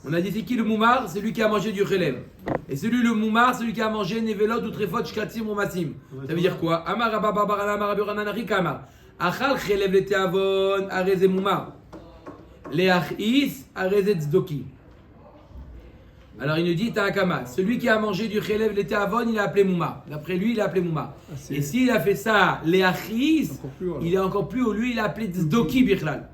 On a dit c'est qui le moumar? Celui qui a mangé du chelev. Et celui le moumar, celui qui a mangé nevelot ou trefot shkatzim ou masim. Ça veut dire quoi? Amar rabba barana amar rabbi ranan rikama. Achal chelev le teavon areze moumar. Le achis areze tzdoki. Alors il nous dit Tanakama, celui qui a mangé du chelev l'été avon, il a appelé Mouma. D'après lui, il a appelé Mouma. Et s'il a fait ça, les achis, il est encore plus haut. Lui, il a appelé Tzdoki Bichlal.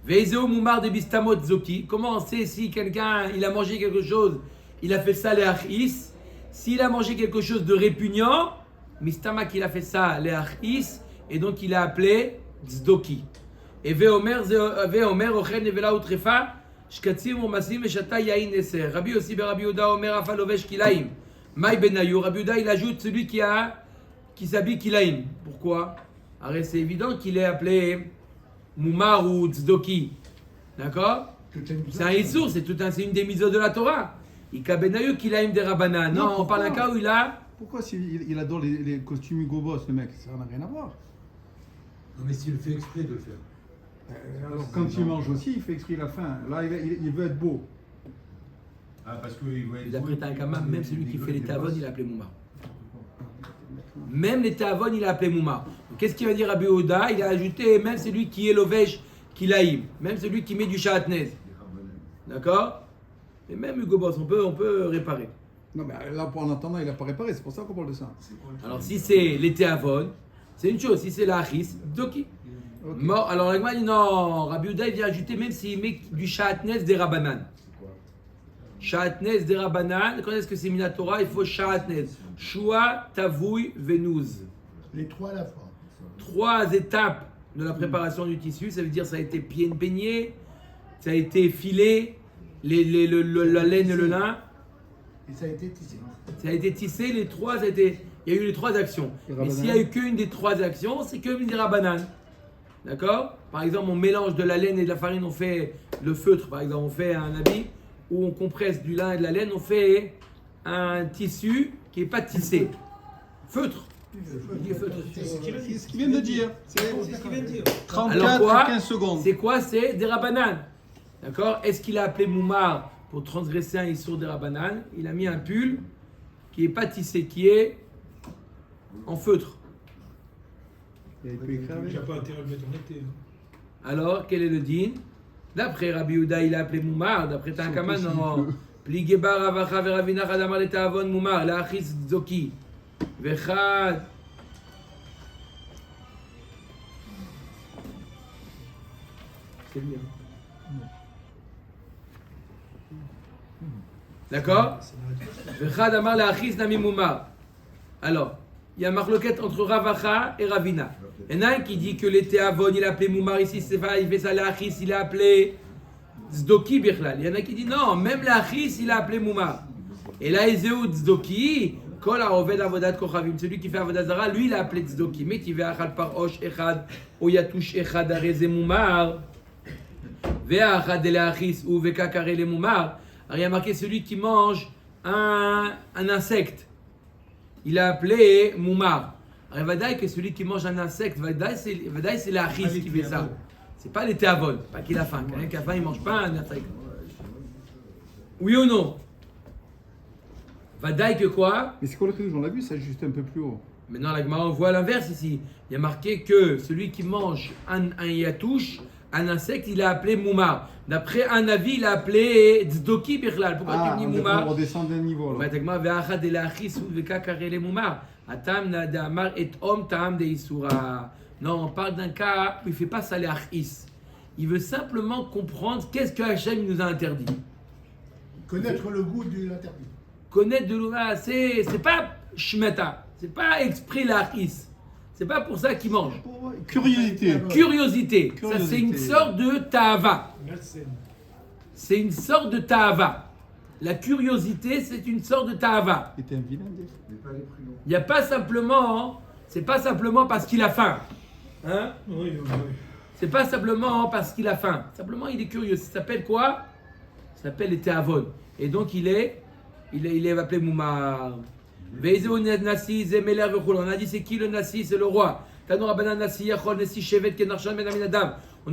Veizeo Moumar de Bistamot Tzdoki. Comment on sait si quelqu'un il a mangé quelque chose, il a fait ça les achis? S'il a mangé quelque chose de répugnant, Mistamak il a fait ça les achis, et donc il a appelé Tzdoki. Et Veomer Ochen Nevela Utrefa. Shkatzim Urmasim Meshata Yain Neser. Rabbi aussi Rabbi Yehuda Omer Afalovesh Kilaim. Maï Benayu. Rabbi Yehuda il ajoute celui qui s'habille Kilaim. Pourquoi? Alors c'est évident qu'il est appelé Moumar ou Tzdoki. D'accord? C'est un Issour, c'est une des mitzvot de la Torah. Ika Benayu Kilaim de Rabbanan. Non, on parle d'un cas où il a. Pourquoi il adore les costumes Hugo Boss, le mec? Ça n'a rien à voir. Non, mais s'il fait exprès de le faire. Alors, quand il mange aussi, il fait exprès la faim. Là, il veut être beau. Ah, parce qu'il va être. D'après Tanakama, même celui qui fait les Tavon, il a appelé Moumar. Même les Tavon, il a appelé Moumar. Donc, qu'est-ce qu'il va dire Rabbi Yehuda? Il a ajouté même celui qui est l'Ovesh Kilaïm, même celui qui met du Shahatnez. D'accord? Et même Hugo Boss, on peut réparer. Non, mais là, en attendant, il n'a pas réparé. C'est pour ça qu'on parle de ça. Alors, si c'est les Tavon, c'est une chose. Si c'est la Achis, Doki. Ok. Mort. Alors, Ragman dit non, Rabbi Yehuda, il vient ajouter même s'il met du Shahatnez des Rabbanan. Shahatnez des Rabbanan, quand est-ce que c'est Minatora? Il faut Shahatnez. Shua, Tavoui, Vénouz. Les trois à la fois. 3 étapes de la préparation du tissu, ça veut dire ça a été peigné, ça a été filé, la laine et le lin, Et ça a été tissé. ça a été tissé, il y a eu les 3 actions. Mais s'il n'y a eu qu'une des 3 actions, c'est que des Rabbanan. D'accord? Par exemple, on mélange de la laine et de la farine, on fait le feutre, par exemple, on fait un habit où on compresse du lin et de la laine, on fait un tissu qui n'est pas tissé. Feutre. Je dis feutre. C'est ce qu'il vient de dire. C'est ce qu'il vient de dire. 34 Alors quoi? à 15 secondes. C'est quoi? C'est des Rabbanan. D'accord? Est-ce qu'il a appelé Moumar pour transgresser un Issour des Rabbanan? Il a mis un pull qui n'est pas tissé, qui est en feutre. Il peut écrire avec. J'ai pas intérêt à le mettre en été. Alors, quel est le din? D'après Rabbi Yehuda, il a appelé Moumar. D'après Tanakama, non. Pligeba Ravacha Veravina Chadamar le Teavon Mumar, la Achis Zoki. Vechad. C'est lui, hein. D'accord? Vechad Amar la Achis Nami Mumar. Alors, il y a un marloquette entre Ravacha et Ravina. Il y en a un qui dit que les Teavon, il a appelé Mumar ici, c'est pas, il fait ça la Achis, il a appelé Tzdoki Birlal. Il y en a qui dit non, même la Achis, il a appelé Mumar. Et là, Ezeu Tzdoki, Kol Aroved Avodat Kochavim, celui qui fait Avodat Zara, lui, il a appelé Tzdoki. Mais qui veut Achad Parosh Echad, ou Yatush Echad Areze Mumar, Vea Achad Ele Achis, ou Veka Karele Mumar. Alors, il y a marqué celui qui mange un insecte. Il a appelé Mumar. Alors, Vadaï que celui qui mange un insecte, Vadaï c'est la Achis qui fait ça. C'est pas les Teavon, pas qu'il a faim. Quelqu'un qui a faim, il mange pas un insecte. Oui ou non? Vadaï que quoi? Mais c'est quoi le truc? On l'a vu, ça juste un peu plus haut. Maintenant, la Gemara, on voit l'inverse ici. Il y a marqué que celui qui mange un yatouche, un insecte, il a appelé Moumar. D'après un avis, il a appelé Tzdoki Birlal. Pourquoi tu dis Moumar? On redescend d'un niveau. On va dire Ve'achad el achis ou veka karele Moumar. Atam na d'amar et om ta'am de isura. Non, on parle d'un cas où il ne fait pas ça les achis. Il veut simplement comprendre qu'est-ce que Hachem nous a interdit. Connaître le goût de l'interdit. Connaître de l'ouma, c'est pas shmeta, c'est pas exprès l'achis. C'est pas pour ça qu'il mange. Curiosité. Curiosité. Ça, c'est une sorte de ta'ava. C'est une sorte de ta'ava. La curiosité, c'est une sorte de ta'ava. C'était un vilain. Mais pas les prudents. Il n'y a pas simplement, c'est pas simplement parce qu'il a faim. Hein? Oui. C'est pas simplement parce qu'il a faim. Simplement, il est curieux. Ça s'appelle quoi? Ça s'appelle les te'avon. Et donc, il est appelé Moumar. On a dit c'est qui le Nassi? C'est le roi. On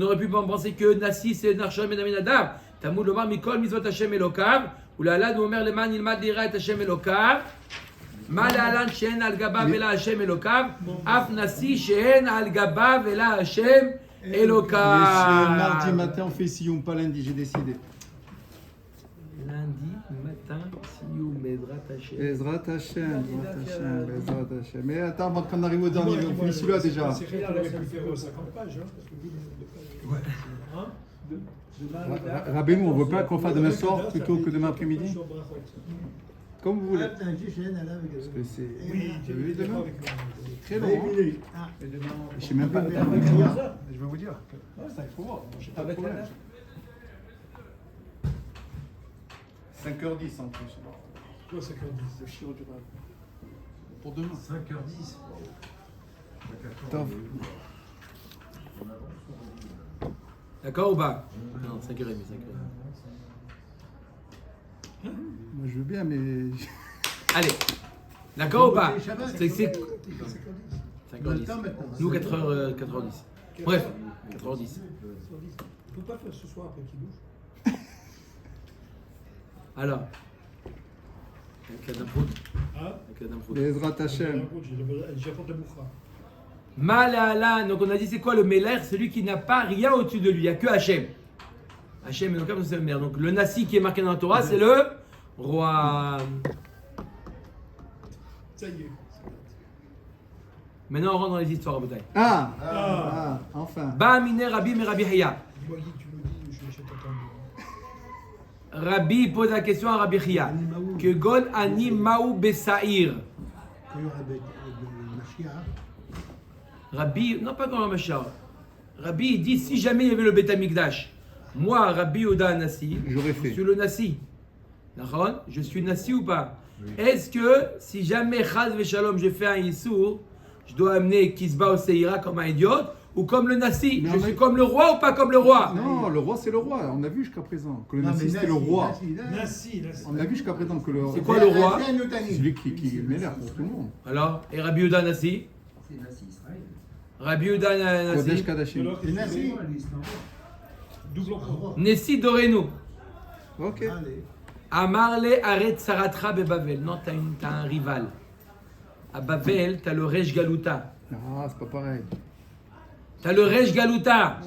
aurait pu penser que Nassi c'est Narshon Ben Aminadav. Talmud lomar mikol mizvot Hashem Elokav. Ulala nous omer leman ilmad lira et Hashem Elokav. Malalan she'en al gabav ela Hashem Elokav. Af Nassi she'en al gabav ela Hashem Elokav. Mardi matin, on fait Sioum, pas lundi, j'ai décidé. Lundi matin, Sioum, Bezrat Hashem. Bezrat Hashem. Mais attends, avant qu'on arrive au dernier, on finit celui-là déjà. C'est vrai qu'on aurait pu faire 50 pages. Rabbeinu, on ne veut pas qu'on fasse demain soir plutôt que demain après-midi? Comme vous voulez. Parce que c'est. Oui, tu as vu demain? Très long. Ah. Je sais même pas. Je vais vous dire. Ça, il faut voir. Je sais pas avec la date. 5h10 en plus. Toi, 5h10. Le chiro du Rav. Pour demain. 5h10. Top. D'accord ou pas? Non, 5h30, 5h30. Moi je veux bien, mais. Allez, d'accord ou pas? C'est 5h10. maintenant. Nous, 4h10. Bref, 4h10. On ne peut pas faire ce soir après qu'il bouge. Alors, avec la Damprout. Hein? Avec la Damprout. Bezrat Hashem. J'apporte la bouffa. Malala, donc on a dit c'est quoi le Meler? Celui qui n'a pas rien au-dessus de lui, il n'y a que Hachem. Hachem, donc c'est le maire. Donc le Nassi qui est marqué dans la Torah, c'est le roi. Ça y est. Maintenant on rentre dans les histoires, bataille. Enfin. Ba Mine Rabbi mais Rabbi Hiya. Dis-moi, Guy, tu me dis, je t'attends. Rabbi pose la question à Rabbi Hiya. Que Gol Ani Maou Besaïr. Quand il y aura de Mashiach, Rabbi, non pas comme un Mashiach. Rabbi il dit si jamais il y avait le Beth Amikdash, moi Rabbi Oda Nassi, J'aurais je fait. suis le Nassi. D'accord? Je suis Nassi ou pas? Est-ce que si jamais Chaz Veshalom je fais un Yissour, je dois amener Kisba ou Seira comme un idiote ou comme le Nassi? Mais Je on suis a- comme le roi ou pas comme le roi? Non, le roi c'est le roi. On a vu jusqu'à présent que le non, Nassi mais c'était le roi. Nassi. On a vu jusqu'à présent que le. C'est quoi le roi? C'est celui qui est mêlé pour tout le monde. Alors, et Rabbi Oda Nassi? C'est Nassi Israël. Rabbi Oda Kodesh Nassi? Kadashim. Alors, Et Nassi. double emploi. Nessi Dorenu. Ok. Allez. Amarle Aret Saratra Bebavel. Non, t'as un rival. À Bavel, t'as le Rej Galuta. Ah, c'est pas pareil. T'as le Rej Galuta.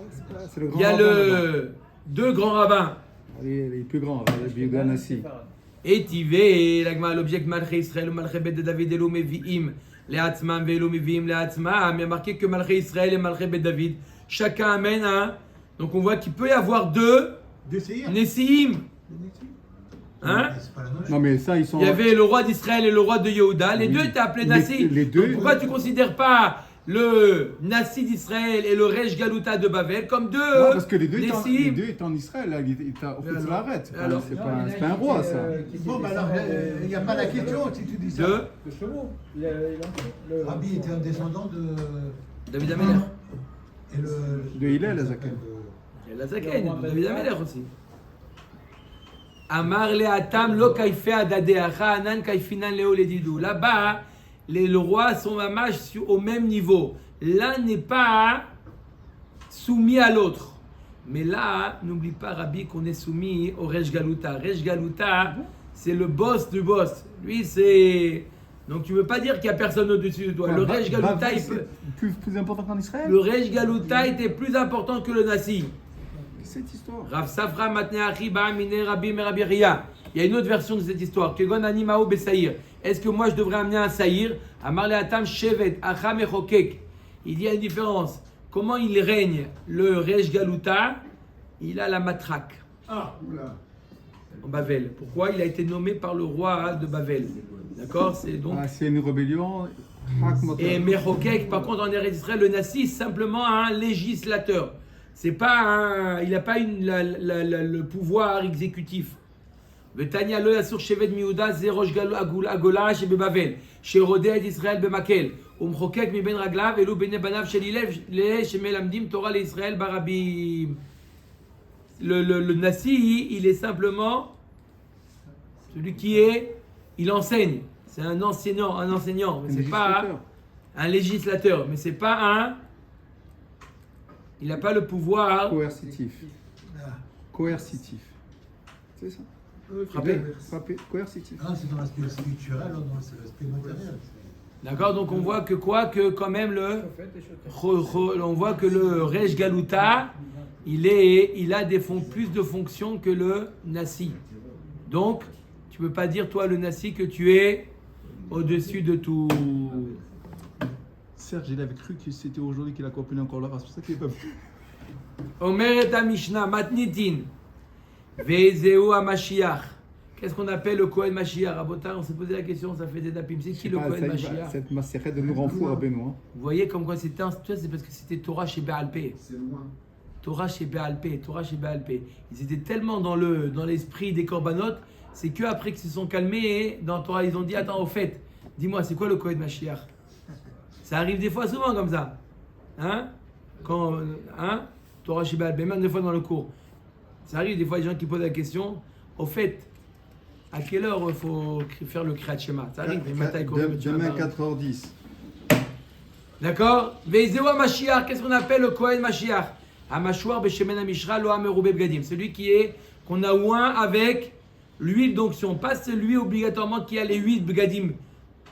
C'est le grand Il y a rabbin, là-bas. le deux grands rabbins. Allez, les plus grands, Rabbi Yehuda Nassi. Et Tivé, l'objet Malché Israël, Malché Bet de David, Elo Meviim, les Hatzmam, Velo Meviim, les Hatzmam. Il y a marqué que Malché Israël et Malché Bet David, chacun amène un. Donc on voit qu'il peut y avoir deux Nessiim. Hein? Non, mais ça, ils sont. Il y avait le roi d'Israël et le roi de Yehuda. Les Oui. deux étaient appelés Nassi. Les deux. Donc, pourquoi tu ne considères pas le Nassi d'Israël et le Resh Galuta de Babel comme deux Non, parce que les deux Nessiim? étaient en Israël. Là, au fait, ça l'arrête. Alors, C'est pas un roi, ça. Bon, bah alors, il n'y a pas la question si tu dis ça. De Le Shlomo, Rabbi était un descendant de. David Ameller. Et le. De Hillel, Azaken. Et la Zaken, de David Ameller aussi. Amar le Atam lo kaife adadeacha anan kaifinan leo ledidou. Là-bas, les rois sont mamash au même niveau. L'un n'est pas soumis à l'autre. Mais là, n'oublie pas, Rabbi, qu'on est soumis au Resh Galuta. Resh Galuta, c'est le boss du boss. Lui, c'est... Donc tu ne veux pas dire qu'il n'y a personne au-dessus de toi. Le Resh Galuta, il peut... Plus important qu'en Israël. Le Resh Galuta était plus important que le Nassi. Cette histoire. Rav Safra Matneachi Ba'amine Rabbi Merabi Ria. Il y a une autre version de cette histoire. Kegon Animao Besaïr. Est-ce que moi je devrais amener un saïr? Amar le Atam Shevet Acham Echokek. Il y a une différence. Comment il règne le Resh Galuta? Il a la matraque. Oula. En Bavel. Pourquoi? Il a été nommé par le roi de Bavel. D'accord? C'est donc. Ah, c'est une rébellion. Et Mechokek, par contre, en Eretz Israël, le Nassi, c'est simplement un législateur. C'est pas un, il n'a pas le pouvoir exécutif. Betania lo yasur shevet miuda zerosh agola chez Bavel, chez Rodé d'Israël bemakel, umchokek mi ben raglav elu bene banav shel Hilev le shemelamdim Torah le Israël barabim. Le Nassi, il est simplement celui qui est, il enseigne. C'est un enseignant, mais c'est pas un législateur, mais c'est pas un. Il n'a pas le pouvoir. Coercitif. Coercitif. C'est ça. Frapper. Coercitif. Ah, c'est dans l'aspect spirituel, dans l'aspect matériel. D'accord, donc on voit que quand même on voit que le Resh Galuta, il a plus de fonctions que le Nassi. Donc, tu peux pas dire toi le Nassi que tu es au-dessus de tout. Serge, il avait cru que c'était aujourd'hui qu'il a compris encore là, c'est pour ça qu'il n'est pas venu. Omeret Mishnah, Matnitin, Vezeu Mashiach. Qu'est-ce qu'on appelle le Kohen Mashiach? Rabotin, on s'est posé la question, ça fait des dapim. C'est qui le Kohen Mashiach? Cette macérette de nous rend fous à Benoît. Vous voyez comme quoi c'était c'est parce que c'était Torah chez Béalpé. C'est loin. Torah chez Béalpé. Ils étaient tellement dans l'esprit des corbanotes, c'est que après qu'ils se sont calmés, dans Torah, ils ont dit attends, au fait, dis-moi, c'est quoi le Kohen Mashiach? Ça arrive des fois souvent comme ça. Hein? Torah chez Béalpé, même des fois dans le cours. Ça arrive des fois des gens qui posent la question, au fait, à quelle heure il faut faire le Kriyat Shema? Ça arrive, Demain 4h10. D'accord? Vezewa Mashiach, qu'est-ce qu'on appelle le Kohen Mashiach? Amashouar Beshemen Amishra Lo Amerube Bgadim. Celui qu'on a oint avec l'huile d'onction. Pas celui obligatoirement qui a les 8 Bgadim.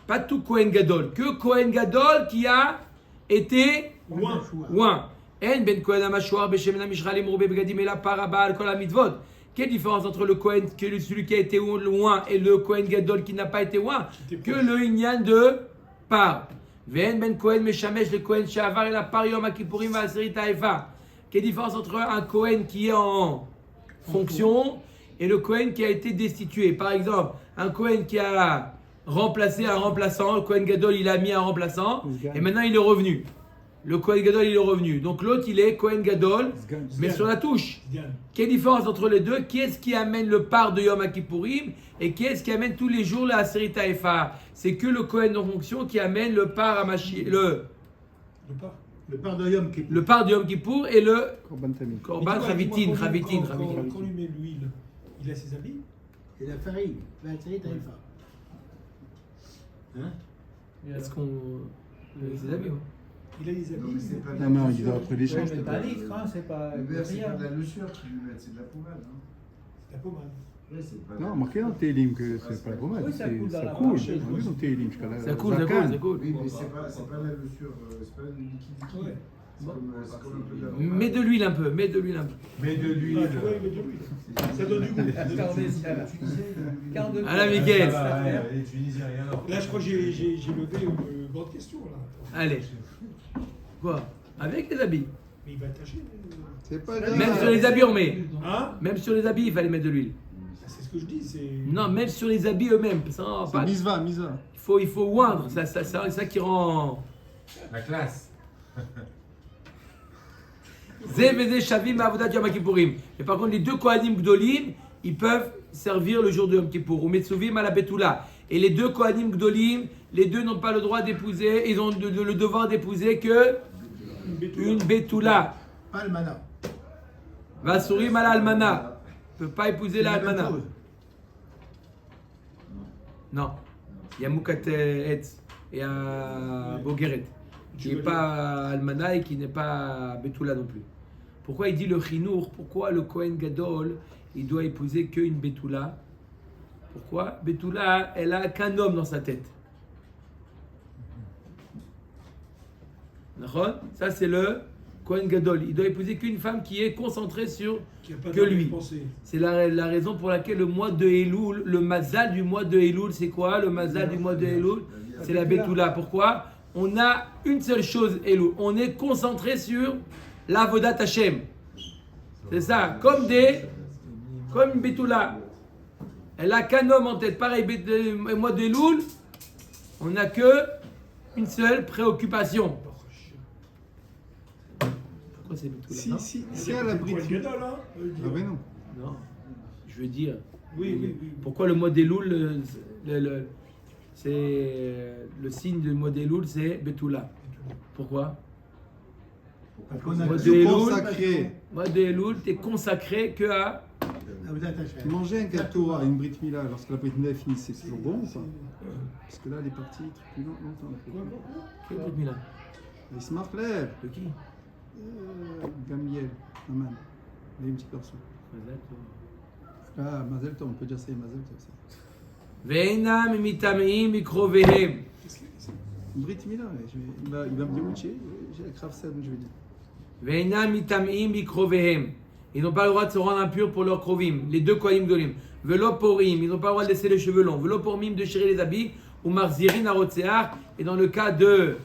Pas tout Kohen Gadol. Que Kohen Gadol qui a été oint. En ben Kohen Amashouar Beshemen Amishra Lemrube Bgadim et la Parabal Kol Mitvot. Quelle différence entre le Kohen, celui qui a été oint, et le Kohen Gadol qui n'a pas été oint? Que le Inyan de par. Ven ben Kohen Meshamesh le Kohen Shavar et la par Yom Kippourim va Aseri Taefa. Quelle différence entre un Kohen qui est en fonction et le Kohen qui a été destitué? Par exemple, un Kohen qui a remplacé un remplaçant, le Kohen Gadol il a mis un remplaçant et maintenant il est revenu. Le Kohen Gadol il est revenu. Donc l'autre il est Kohen Gadol mais sur la touche. Quelle différence entre les deux? Qui est-ce qui amène le par de Yom Kippourim et qui est-ce qui amène tous les jours la Aseri Taefa? C'est que le Kohen en fonction qui amène le par à Mashiach. Le part de Yom Kippour. Le par de Yom Kippour et le Korban Tamid. Korban Chavitin. Quand on lui met l'huile, il a ses habits. Et la farine, la série Taïfa. Hein? Est-ce qu'on. C'est amis, ouais. Il a les habits. Non, mais c'est pas de Non, la mais il lusure. doit après l'échange. C'est pas litre, hein, c'est pas. Le verre, c'est pas de la lusure qu'ils lui mettent, c'est de la pommade. Hein. La pommade. Ouais, c'est pas Non, marqué dans Télim que c'est pas le pommade. Oui, ça coule dans la coule. marche. On a vu dans Télim jusqu'à là. Ça coule. Oui, mais c'est pas de la lusure, c'est pas une liquidité. Ouais. C'est comme un peu d'arôme. Mets de l'huile un peu, mets de l'huile un peu. Mais de l'huile. Ah, tu vois, il met de l'huile. Ça donne du goût. Alain Miguel. Les Tunisiens, rien alors. Là, je crois que j'ai levé une grande question. Là. Allez. Quoi? Avec les habits. Mais il va tâcher. C'est pas grave. Même sur les habits, on met. Hein? Même sur les habits, il fallait mettre de l'huile. C'est ce que je dis. C'est... Non, même sur les habits eux-mêmes. Ça, C'est misva, misva. il faut oindre. C'est ça qui rend. La classe. Zé Shavim Avodat Yom Kippourim. Mais par contre, les deux Kohanim Gdolim, ils peuvent servir le jour de Yom Kippour. Ou Metsuvim à la Betula. Et les deux Kohanim Gdolim, les deux n'ont pas le droit d'épouser, ils ont le devoir d'épouser que une Betula. Pas le mana. Vasurim à la Almana. Ne peut pas épouser la Almana. Non. Il y a Moukat Etz et un Bogeret, qui n'est pas Almana et qui n'est pas Betula non plus. Pourquoi il dit le Chinour? Pourquoi le Kohen Gadol, il doit épouser qu'une Betula? Pourquoi? Betula, elle a qu'un homme dans sa tête. D'accord? Ça c'est le Kohen Gadol. Il doit épouser qu'une femme qui est concentrée sur que lui. C'est la raison pour laquelle le mois de Elul, le mazal du mois de Elul, c'est quoi? Le mazal du mois de Elul, c'est la Betula. Pourquoi? On a une seule chose, Elul. On est concentré sur l'Avodat Hashem. C'est ça. Comme une Betula. Elle a qu'un homme en tête. Pareil, le mois de Elul, on n'a que une seule préoccupation. Pourquoi c'est Betula? Si à la Brit. Ah ben non. Non, je veux dire. Oui. Pourquoi le mois d'Elul, c'est le signe du mois d'Elul, c'est Betula. Pourquoi? Parce qu'on a Mois tout d'Elul, consacré. mois d'Elul, t'es consacré que à. Vous attachez. Manger un gâteau à une Brit Mila lorsque la Brit Mila est finie, c'est toujours bon ou pas? Parce que là, elle est partie plus longtemps. Quel truc, Milan? Il se marque lève. De qui? Gamiel, Aman. Il est un petit garçon. Ah, Mazel Tov, on peut dire ça, Mazel Tov. Ça. Ve'enam mitamim mikrovehem. Brit Mila, il va me dire oui, j'ai la crave saine, je vais dire. Ve'enam mitamim mikrovehem. Ils n'ont pas le droit de se rendre impurs pour leurs krovim. Les deux kohanim golim. Velo porim. Ils n'ont pas le droit de laisser les cheveux longs. Velo pormim, de chirer les habits. Ou marzirin arotsear. Et dans le cas de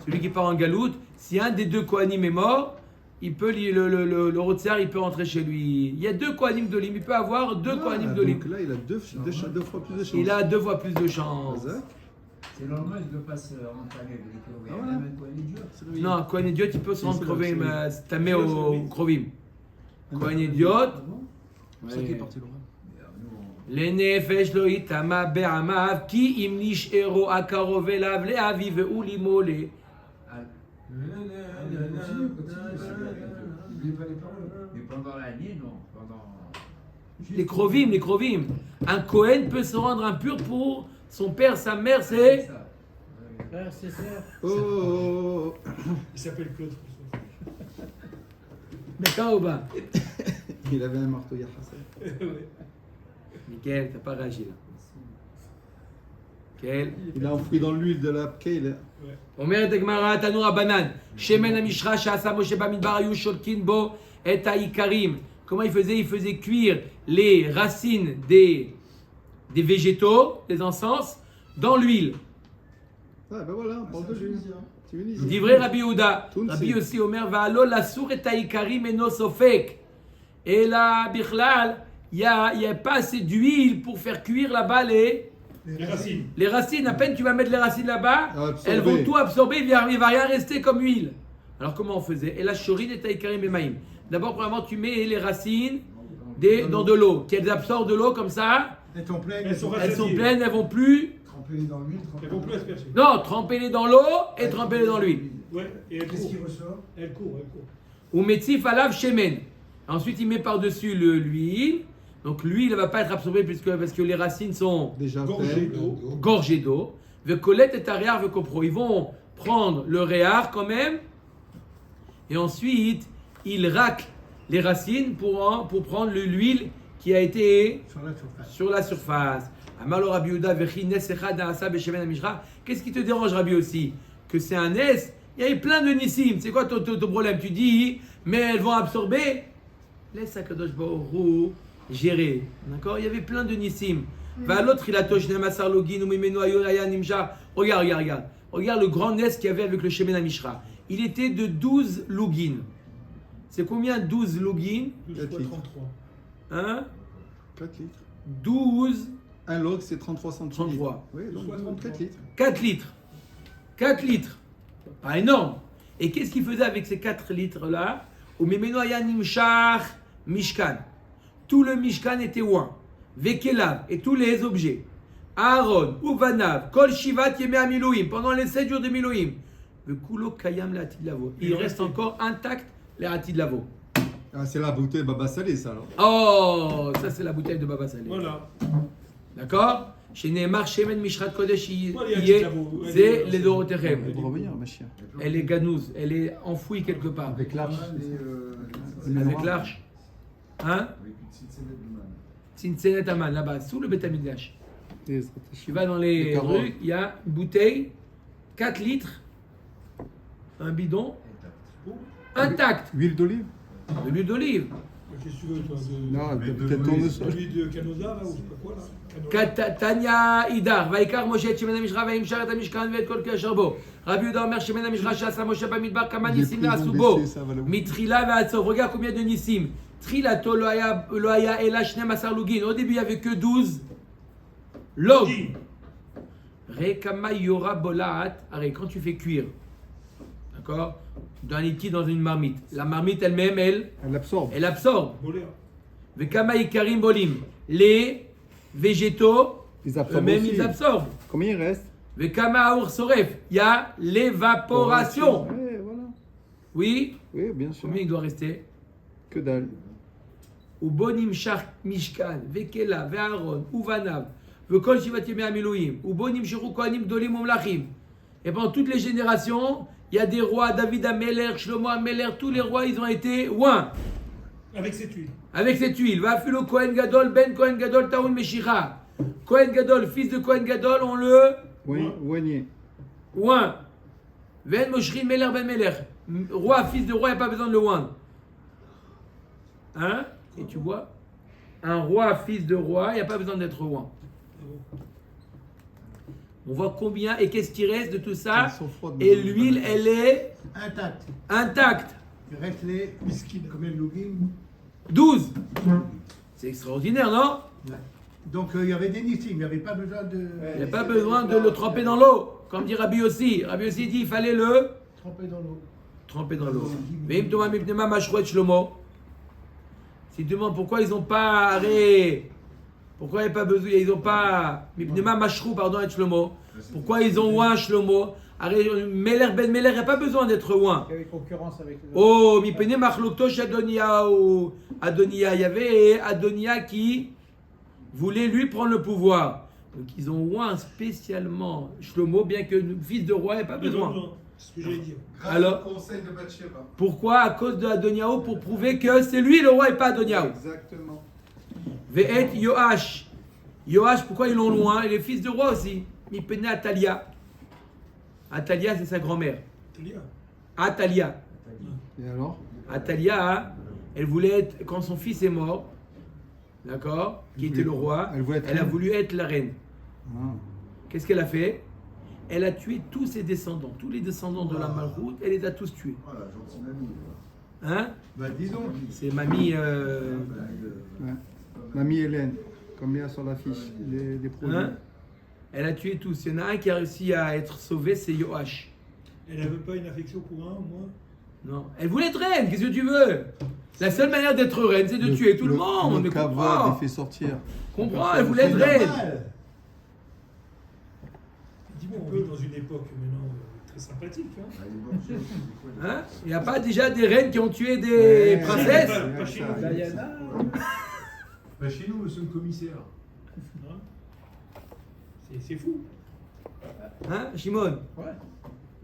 celui qui part en galoute, si un des deux kohanim est mort, il peut le rotsear, il peut rentrer chez lui. Il y a deux kohanim golim. Il peut avoir deux kohanim golim. Donc là, il a deux fois plus de chance. Il a deux fois plus de chance. C'est normal, il ne peut pas se rentrer avec les krovim. Même un coin idiot. Non, Kohen idiot, il peut se rendre krovim. T'as mis au krovim. Kohen idiot. C'est ça qui est parti l'oral. לנפש לא יטמע בעמיו, כי אם נשארו הקרוב אליו לאביו והוא לימולה. Mais pendant l'année, non. Les krovim. Un Kohen peut se rendre impur pour son père, sa mère, c'est. Frère, c'est ça. Oh. Il s'appelle Claude. D'accord ou pas? Il avait un marteau, il y a Hassan. Nickel, t'as pas réagi là. Nickel. Il a enfoui dans l'huile de la kale. אומרת הגמרא, תנו רבנן, שמן המשחה שעשה משה במדבר היו שולקין בו את העיקרים. Comment il faisait? Il faisait cuire les racines des végétaux, des encens, dans l'huile. Ah ben voilà, on parle de l'huile. Divrei Rabbi Yehuda. Rabbi Yossi Omer, Va'alo lasur et haikarim eno sofek. Et là, Bichlal, il n'y a pas assez d'huile pour faire cuire là-bas les racines. Les racines, à peine tu vas mettre les racines là-bas, Absorber. elles vont tout absorber, il ne va rien rester comme huile. Alors comment on faisait? Et la chorine et haikarim et maïm. D'abord, premièrement, tu mets les racines dans de l'eau, qu'elles absorbent de l'eau comme ça. Elles sont pleines. Elles sont pleines, elles vont plus. Tremper dans l'huile, Elles vont plus asperger. Non, trempez-les dans l'eau et trempez-les dans l'huile. Ouais, et elles Qu'est-ce qui courent. ressort? Elles courent. Ou metzif alav shemen. Ensuite, il met par-dessus l'huile. Donc l'huile ne va pas être absorbée parce que les racines sont Déjà gorgées d'eau. Vekolet et taréar vekopro. Ils vont prendre le réar quand même. Et ensuite, ils raclent les racines pour prendre l'huile qui a été sur la surface. Amalo Rabbi Yehuda vechi nes echad na'asa beshemen hamishra. Qu'est-ce qui te dérange, Rabbi aussi? Que c'est un nes, Il y avait plein de Nissim. C'est quoi ton problème? Tu dis, mais elles vont absorber. Laisse Akadosh Baruch Hu gérer. D'accord? Il y avait plein de Nissim. Va l'autre, il a Toshnem Asar Login, ou Mimeno Ayoraya Nimjar. Regarde. Regarde le grand nez qu'il y avait avec le Shemen Amishra. Il était de 12 Login. C'est combien 12 Login? 2 fois 33. Hein? 4 litres. 12, Un log, c'est 33 centilitres. 33. Oui, donc 4 litres. 4 litres. 4 litres. Pas énorme. Et qu'est-ce qu'il faisait avec ces 4 litres-là? Au Memeno Aya Nimshar Mishkan. Tout le Mishkan était ouin. Vekelav et tous les objets. Aaron, Uvanav, Kol Shivat Yeme Amiloim. Pendant les 7 jours de Miloim. Le Kulo Kayam la Atid Lavo. Il reste encore intact les Atid Lavo. Ah, c'est la bouteille Baba Salé, ça alors. Oh, ça c'est la bouteille de Baba Salé. Voilà. D'accord? Chez Neymar, Shemen Mishrat Kodesh, Voilà, il y a Yé, Atid Lavo. c'est les Dorotechem. Elle va revenir, ma chère. Elle est ganouse, elle est enfouie quelque part. Avec l'arche. Avec l'arche. Hein? Avec une Tzitzénet de man. Tzinsenet Aman, là-bas, sous le Beth Amikdash. Tu Tu vas dans les rues, il y a une bouteille, 4 litres, un bidon, intact, Huile d'olive? de l'huile d'olive. Qu'est-ce que tu veux, toi Non, Mais peut-être de tournesol. Celui de Canosa, là, ou je sais pas quoi, là. Canosa. Tanya Idar, Vaikar Moshe et Shemen Amishra, Vaimshar et Amishkan, Vet Kol Kasherbo. Rabbi Yehuda Omer, Shemen Amishra, Shasa Moshe Bamidbar, Kama Nissim Asubo. Mitrila Vatsov. Regarde combien de Nissim. Trilato Loaya Ela Shnem Asar Lugin. Au début, il n'y avait que 12 log. Rekama Yora Bolat. Arrête, quand tu fais cuire, d'accord, d'un liquide dans une marmite, la marmite elle-même, elle absorbe. absorbe. Boléa. Vekama Ikarim Bolim. Les végétaux, Ils absorbent eux-mêmes, aussi. ils absorbent. Combien il reste? Vekama Aur Soref. Il y a l'évaporation. Ouais, voilà. Oui. Oui, bien sûr. Combien il doit rester? Que dalle. Ubonim Shach Mishkan, Vekela, Ve'aron, Uvanav, Vekol Shivat Yemei Amiloim, Ubonim Shiru Kohanim Gdolim Umlachim. Et pendant toutes les générations, il y a des rois, David Ameler, Shlomo Ameler, tous les rois, ils ont été ouin. Avec cette huile. Avec cette huile. Va Fulo Kohen Gadol, Ben Kohen Gadol, Taoun Meshicha. Kohen Gadol, fils de Kohen Gadol, on le Oui, oigné. ouin. Ven Moshrin Meler Ben Meler. Roi, fils de roi, il n'y a pas besoin de le ouin. Hein? Et tu vois, un roi, fils de roi, il n'y a pas besoin d'être roi. On voit combien et qu'est-ce qui reste de tout ça. Elles sont froides, Et mais- l'huile, elle est Intact. intacte. Il reste les miskin, combien de login 12. C'est extraordinaire, non? Donc il y avait des nissim, il n'y avait pas besoin de. Il n'y a pas besoin de le tremper dans l'eau. Comme dit Rabbi aussi. Rabbi aussi dit il fallait le Trempé dans l'eau. tremper dans l'eau. Mais Toma Mipnema Mashrouet Shlomo. Si tu demandes pourquoi ils n'ont pas arrêté, pourquoi il n'y a pas besoin, ils n'ont pas Mipnema Mashrou, pardon, et Shlomo. Pourquoi ils ont ouin Shlomo? Meler Ben Meler, il n'y a pas besoin d'être ouin. Il y avait concurrence avec les Oh, Mipene Machloktosh Adonia ou Adonia. Il y avait Adonia qui voulait lui prendre le pouvoir. Donc ils ont ouin spécialement Shlomo, bien que le fils de roi n'ait pas besoin. Non, c'est ce que j'allais dire. Grâce Alors, au conseil de Bathsheba. pourquoi? À cause de Adoniaou, pour prouver que c'est lui le roi et pas Adoniaou. Exactement. Ve'et Yoash. Yoash, pourquoi ils l'ont loin? Il est fils de roi aussi. Mipene Atalia. Atalia, c'est sa grand-mère. Talia. Atalia. Et alors? Atalia, elle voulait être, quand son fils est mort, d'accord, qui était le roi, Elle voulait être elle a reine. voulu être la reine. Ah. Qu'est-ce qu'elle a fait? Elle a tué tous ses descendants, tous les descendants de la Malroute, elle les a tous tués. Voilà, gentille mamie. Hein? Bah dis donc. C'est mamie. Ouais. Mamie Hélène, comme il y a sur l'affiche, les produits. Hein? Elle a tué tous. Il y en a un qui a réussi à être sauvé, c'est Yoash. Elle n'avait pas une affection pour un, moi. Non. Elle voulait être reine, qu'est-ce que tu veux? La seule manière d'être reine, c'est de tuer tout le monde. Le mais cavode, comprends. il fait sortir. Comprends, elle voulait être C'est reine. normal. Dis-moi, on vit dans une époque maintenant très sympathique. Hein. Ah, il est mort, c'est quoi, Hein? Il n'y a pas déjà des reines qui ont tué des Ouais. princesses? Pas chez nous. Diana. Bah, chez nous, monsieur le commissaire. Hein. C'est fou. Hein, Shimon? Ouais,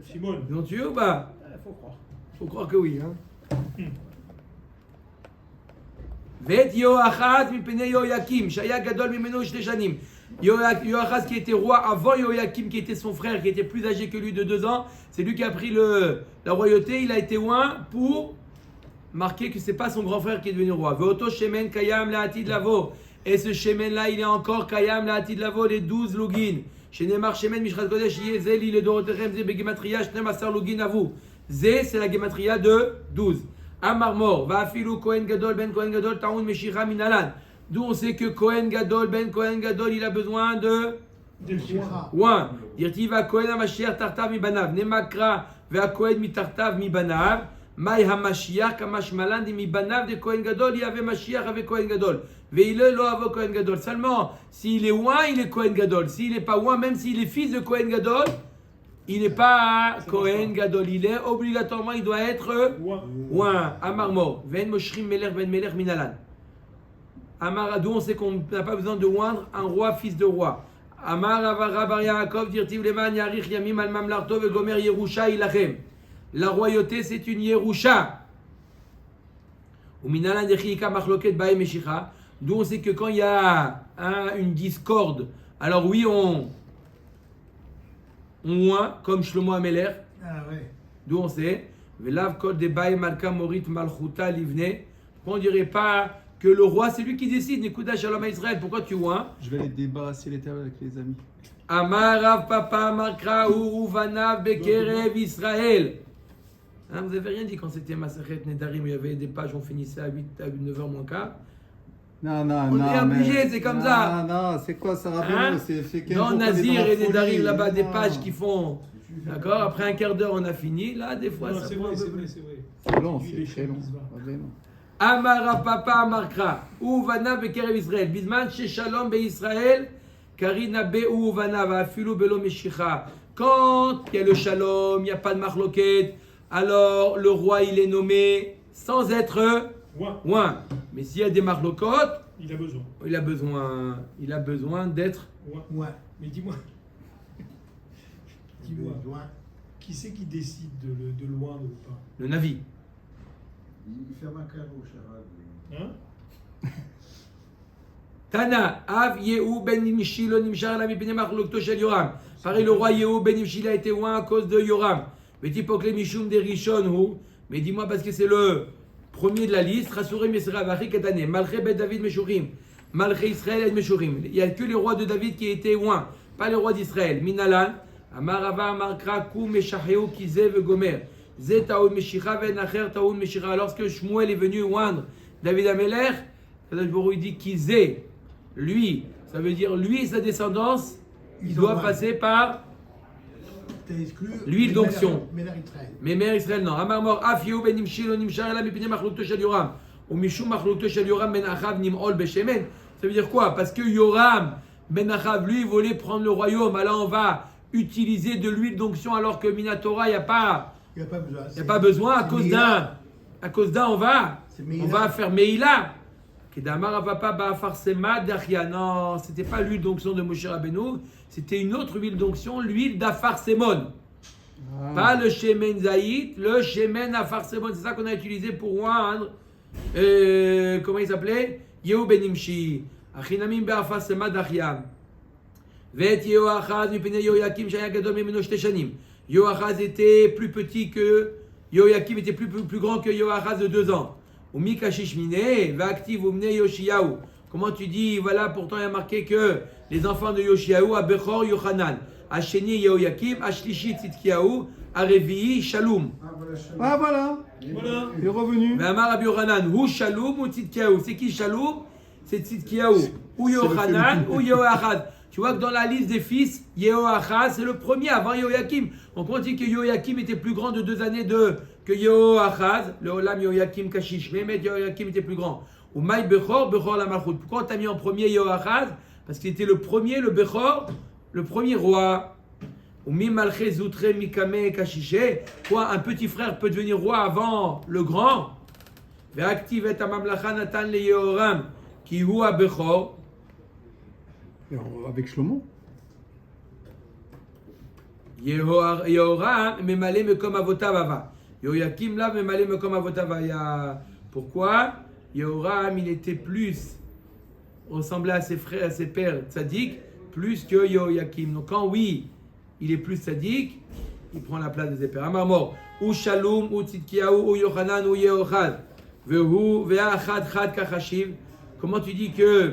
Simone. Ils ont tué ou pas? faut croire. Faut croire que oui. Hein? Vet Yoachaz mipnei Yoyakim, Shaya Gadol mimeno shne shanim. Yoachaz qui était roi avant Yoakim qui était son frère, qui était plus âgé que lui de 2 ans, c'est lui qui a pris la royauté, il a été oint pour marquer que c'est pas son grand frère qui est devenu roi. Veoto shemen kayam la'atid lavo. Et ce shemen là, il est encore kayam la'atid lavo, les 12 login. Shenemar shemen mishrat kodesh yezel il dorotechem ze begematria 12 login à vous. Ze c'est la gematria de 12. Amar mor va afilu kohen gadol ben kohen gadol taoun meshicha minalan. D'où on sait que Kohen Gadol, Ben Kohen Gadol, il a besoin de ouin. Dirti va Kohen HaMashiach tartav mi banav. Nemakra va Kohen mi tartav mi banav. Maï HaMashiach kamash malan mi banav de Kohen Gadol. Il y avait Mashiach avec Kohen Gadol. Veile lo avo Kohen Gadol. Seulement, s'il est ouin, il est Kohen Gadol. S'il n'est pas ouin, même s'il est fils de Kohen Gadol, il n'est pas Kohen Gadol. Il est obligatoirement, il doit être ouin. Amar Mor. Ven Moshrim Meler Ben Meler Minalan. Amaradou, on sait qu'on n'a pas besoin de oindre un roi, fils de roi. Amar Bar Yaakov, dirtiv leman yarich yamim al mamlarto ve gomer Yerusha ilachem. La royauté, c'est une Yerusha. Ou minalan dechika machloket bae meshicha. D'où on sait que quand il y a une discorde, alors oui, on oint, comme Shlomo Ameler. Ah ouais. D'où on sait. Velav kol de bae malka morit malchuta livne. On dirait pas que le roi, c'est lui qui décide. Nekuda shalom à Israël. Pourquoi tu vois? Je vais aller débarrasser les terres avec les amis. Amarav papa markra uruvanav bekerev Israël. Hein, vous avez rien dit quand c'était Masachet Nedarim, il y avait des pages, on finissait à 9h moins quart. Non, On est obligé, c'est comme ça. Non, c'est quoi ça? Rappelez-moi, Hein? c'est 15 Dans jours qu'on est Nazir dans la et Nedarim, folie. là-bas, des Non. pages qui font. D'accord? Après un quart d'heure, on a fini. Là, des fois, Non, ça c'est prend un vrai, peu c'est plus. vrai, c'est vrai. C'est long, Lui, c'est les très chaînes long. qui se battent. Vraiment. Amara papa markra uvana bekerev Israël. Bisman chez Shalom be Israël. Karina be uvana va afilu belo meshicha. Quand il y a le shalom, il n'y a pas de marloquette, alors le roi il est nommé sans être ouin. Mais s'il y a des marloquettes, Il a besoin. il a besoin d'être. Ouais. Mais dis-moi, dis-moi, Ouais. qui c'est qui décide de loin ou pas? Le Navi. Il ferme un carreau, Charad. Hein? Tana, Av Yehu ben Nimshi lo nimshar la mipnei marlokto shel Yoram. Pareil, le roi Yehu ben Nimshi a été oint à cause de Yoram. Mais tipokle mishum de Rishon hu. Mais dis-moi parce que c'est le premier de la liste. Rasurim Yisrael v'achik ketane. Malché ben David meshurim. Malché Israël et meshurim. Il n'y a que les rois de David qui étaient oints, pas les rois d'Israël. Minalan, Amarava Amarkra kou meshacheu kizev gomer. Zé taoud meshicha ben acher taoud meshicha. Lorsque Shmuel est venu oindre David Ameler, il dit Kizé. Lui, ça veut dire lui et sa descendance, il doit passer par T'es exclu. l'huile d'onction. Mais Israël. Mais Mère Israël, non. Amar mor afiou ben nimshil o nimshar ela mipnei machlokto shel Yoram. Ou mishum machlokto shel Yoram ben Achav nim'ol beshemen. Ça veut dire quoi? Parce que Yoram ben Achav, lui, voulait prendre le royaume. Alors on va utiliser de l'huile d'onction alors que Minatora, il n'y a pas besoin. Il n'y a pas besoin. À cause d'un, on va faire Meïla. Non, c'était pas l'huile d'onction de Moshe Rabbeinu, c'était une autre huile d'onction, l'huile d'Afar Semon. Pas le Shemen Zaït, le Shemen Afar Semon. C'est ça qu'on a utilisé pour oindre. Comment il s'appelait? Yehu ben Nimshi. Achinamim be'afar Semad d'Achiam. Vet Yehoachaz mipnei Yehoyakim shaya gadol mimeno shte shanim. Yehoachaz était plus petit que Yehoyakim, était plus grand que Yehoachaz de 2 ans. Ou Mikashish Mine, va active Umne Yoshiyahu. Comment tu dis, voilà, pourtant il y a marqué que les enfants de Yoshiyahu, Abechor Yochanan, Asheni Yehoyakim, Ashlishi Tzidkiyahu, Arevi Shalom. Ah voilà, Voilà. il est revenu. Mais Amar Rabbi Yochanan, ou Shalom ou Tzidkiyahu. C'est qui Shalom? C'est Tzidkiyahu. Ou Yochanan ou Yehoachaz. Tu vois que dans la liste des fils, Yehoachaz, c'est le premier avant Yehoyakim. Donc on dit que Yehoyakim était plus grand de 2 années que Yehoachaz. Le Olam Yehoyakim Kashish. Mais Yehoyakim était plus grand. Ou Maï Bechor, Bechor la Malchut. Pourquoi on t'a mis en premier Yehoachaz? Parce qu'il était le premier, le Bechor, le premier roi. Ou Mi Malché Zoutre Mikame Kashishe. Quoi, un petit frère peut devenir roi avant le grand? Ve'aktiv et Amamlacha Natan le Yehoram. Ki hu Bechor. Avec Shlomo. Yehoram memale mekom avotav ava. Yehoyakim là memale mekom avotav ava. Pourquoi? Yehoram il était plus ressemblait à ses frères, à ses pères tzaddik plus que Yehoyakim. Donc quand oui, il est plus sadique, il prend la place des épées. Amar mort. Ou Shalom, ou Tzidkiyahu, ou Yochanan, ou Yehochad. Vehu, Ve'achad, Chad, Kachashiv. Comment tu dis que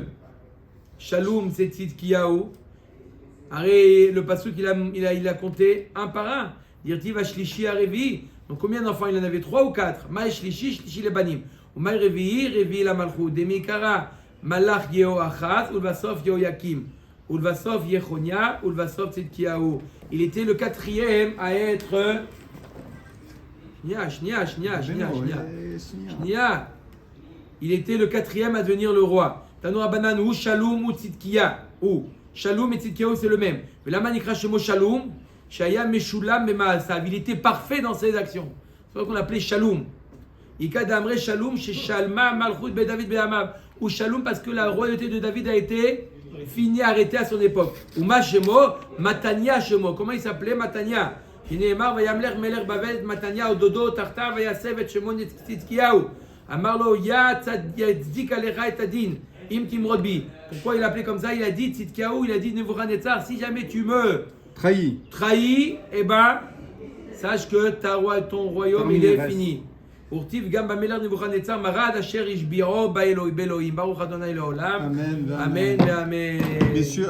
Shalom c'est Tzidkiyahu? Arrête, le pasuk il a compté un par un. Dirti Vashlishi Arevi. Donc combien d'enfants il en avait? 3 ou 4? Maï Shlishi, Shlishi les banim. Ou Maï Revi, Revi la Malchut. Demikara, Malach Yehoachaz, Ulvasof Yehoyakim. Ulvasof Yechonia, Ulvasof Tzidkiyahu. Il était le 4e à être. Shnia. Il était le 4e à devenir le roi. Tanoura Banan ou Shalom ou Tzidkiya. Ou Shalom et Tzidkiyahu c'est le même. Mais la manikra shemo Shalom, Shaya Meshulam Bemaasav. Il était parfait dans ses actions. C'est pour ça qu'on l'appelait Shalom. Ika d'Amre Shalom chez Shalma Malchut Be David Be'amav. Ou Shalom parce que la royauté de David a été finie, arrêtée à son époque. Ou Ma Shemo, Matania Shemo. Comment il s'appelait Matania? Hineemar Vayamler Meler Bavel Matania Ododo Tarta Vayasev et Shemon Tzidkiyahu. Amarlo Ya Tzaddik Alecha et Adin. Im Timrodbi. Pourquoi il l'appelait comme ça? Il a dit Tzidkiyahu, il a dit Nebuchadnezzar, si jamais tu me trahis, eh ben, sache que ton royaume il est fini. Urtiv Gamba Meler Nebuchadnezzar Marad Asher Ishbiro Baeloim Baruch Adonai Leolam. Amen. Amen. Messieurs,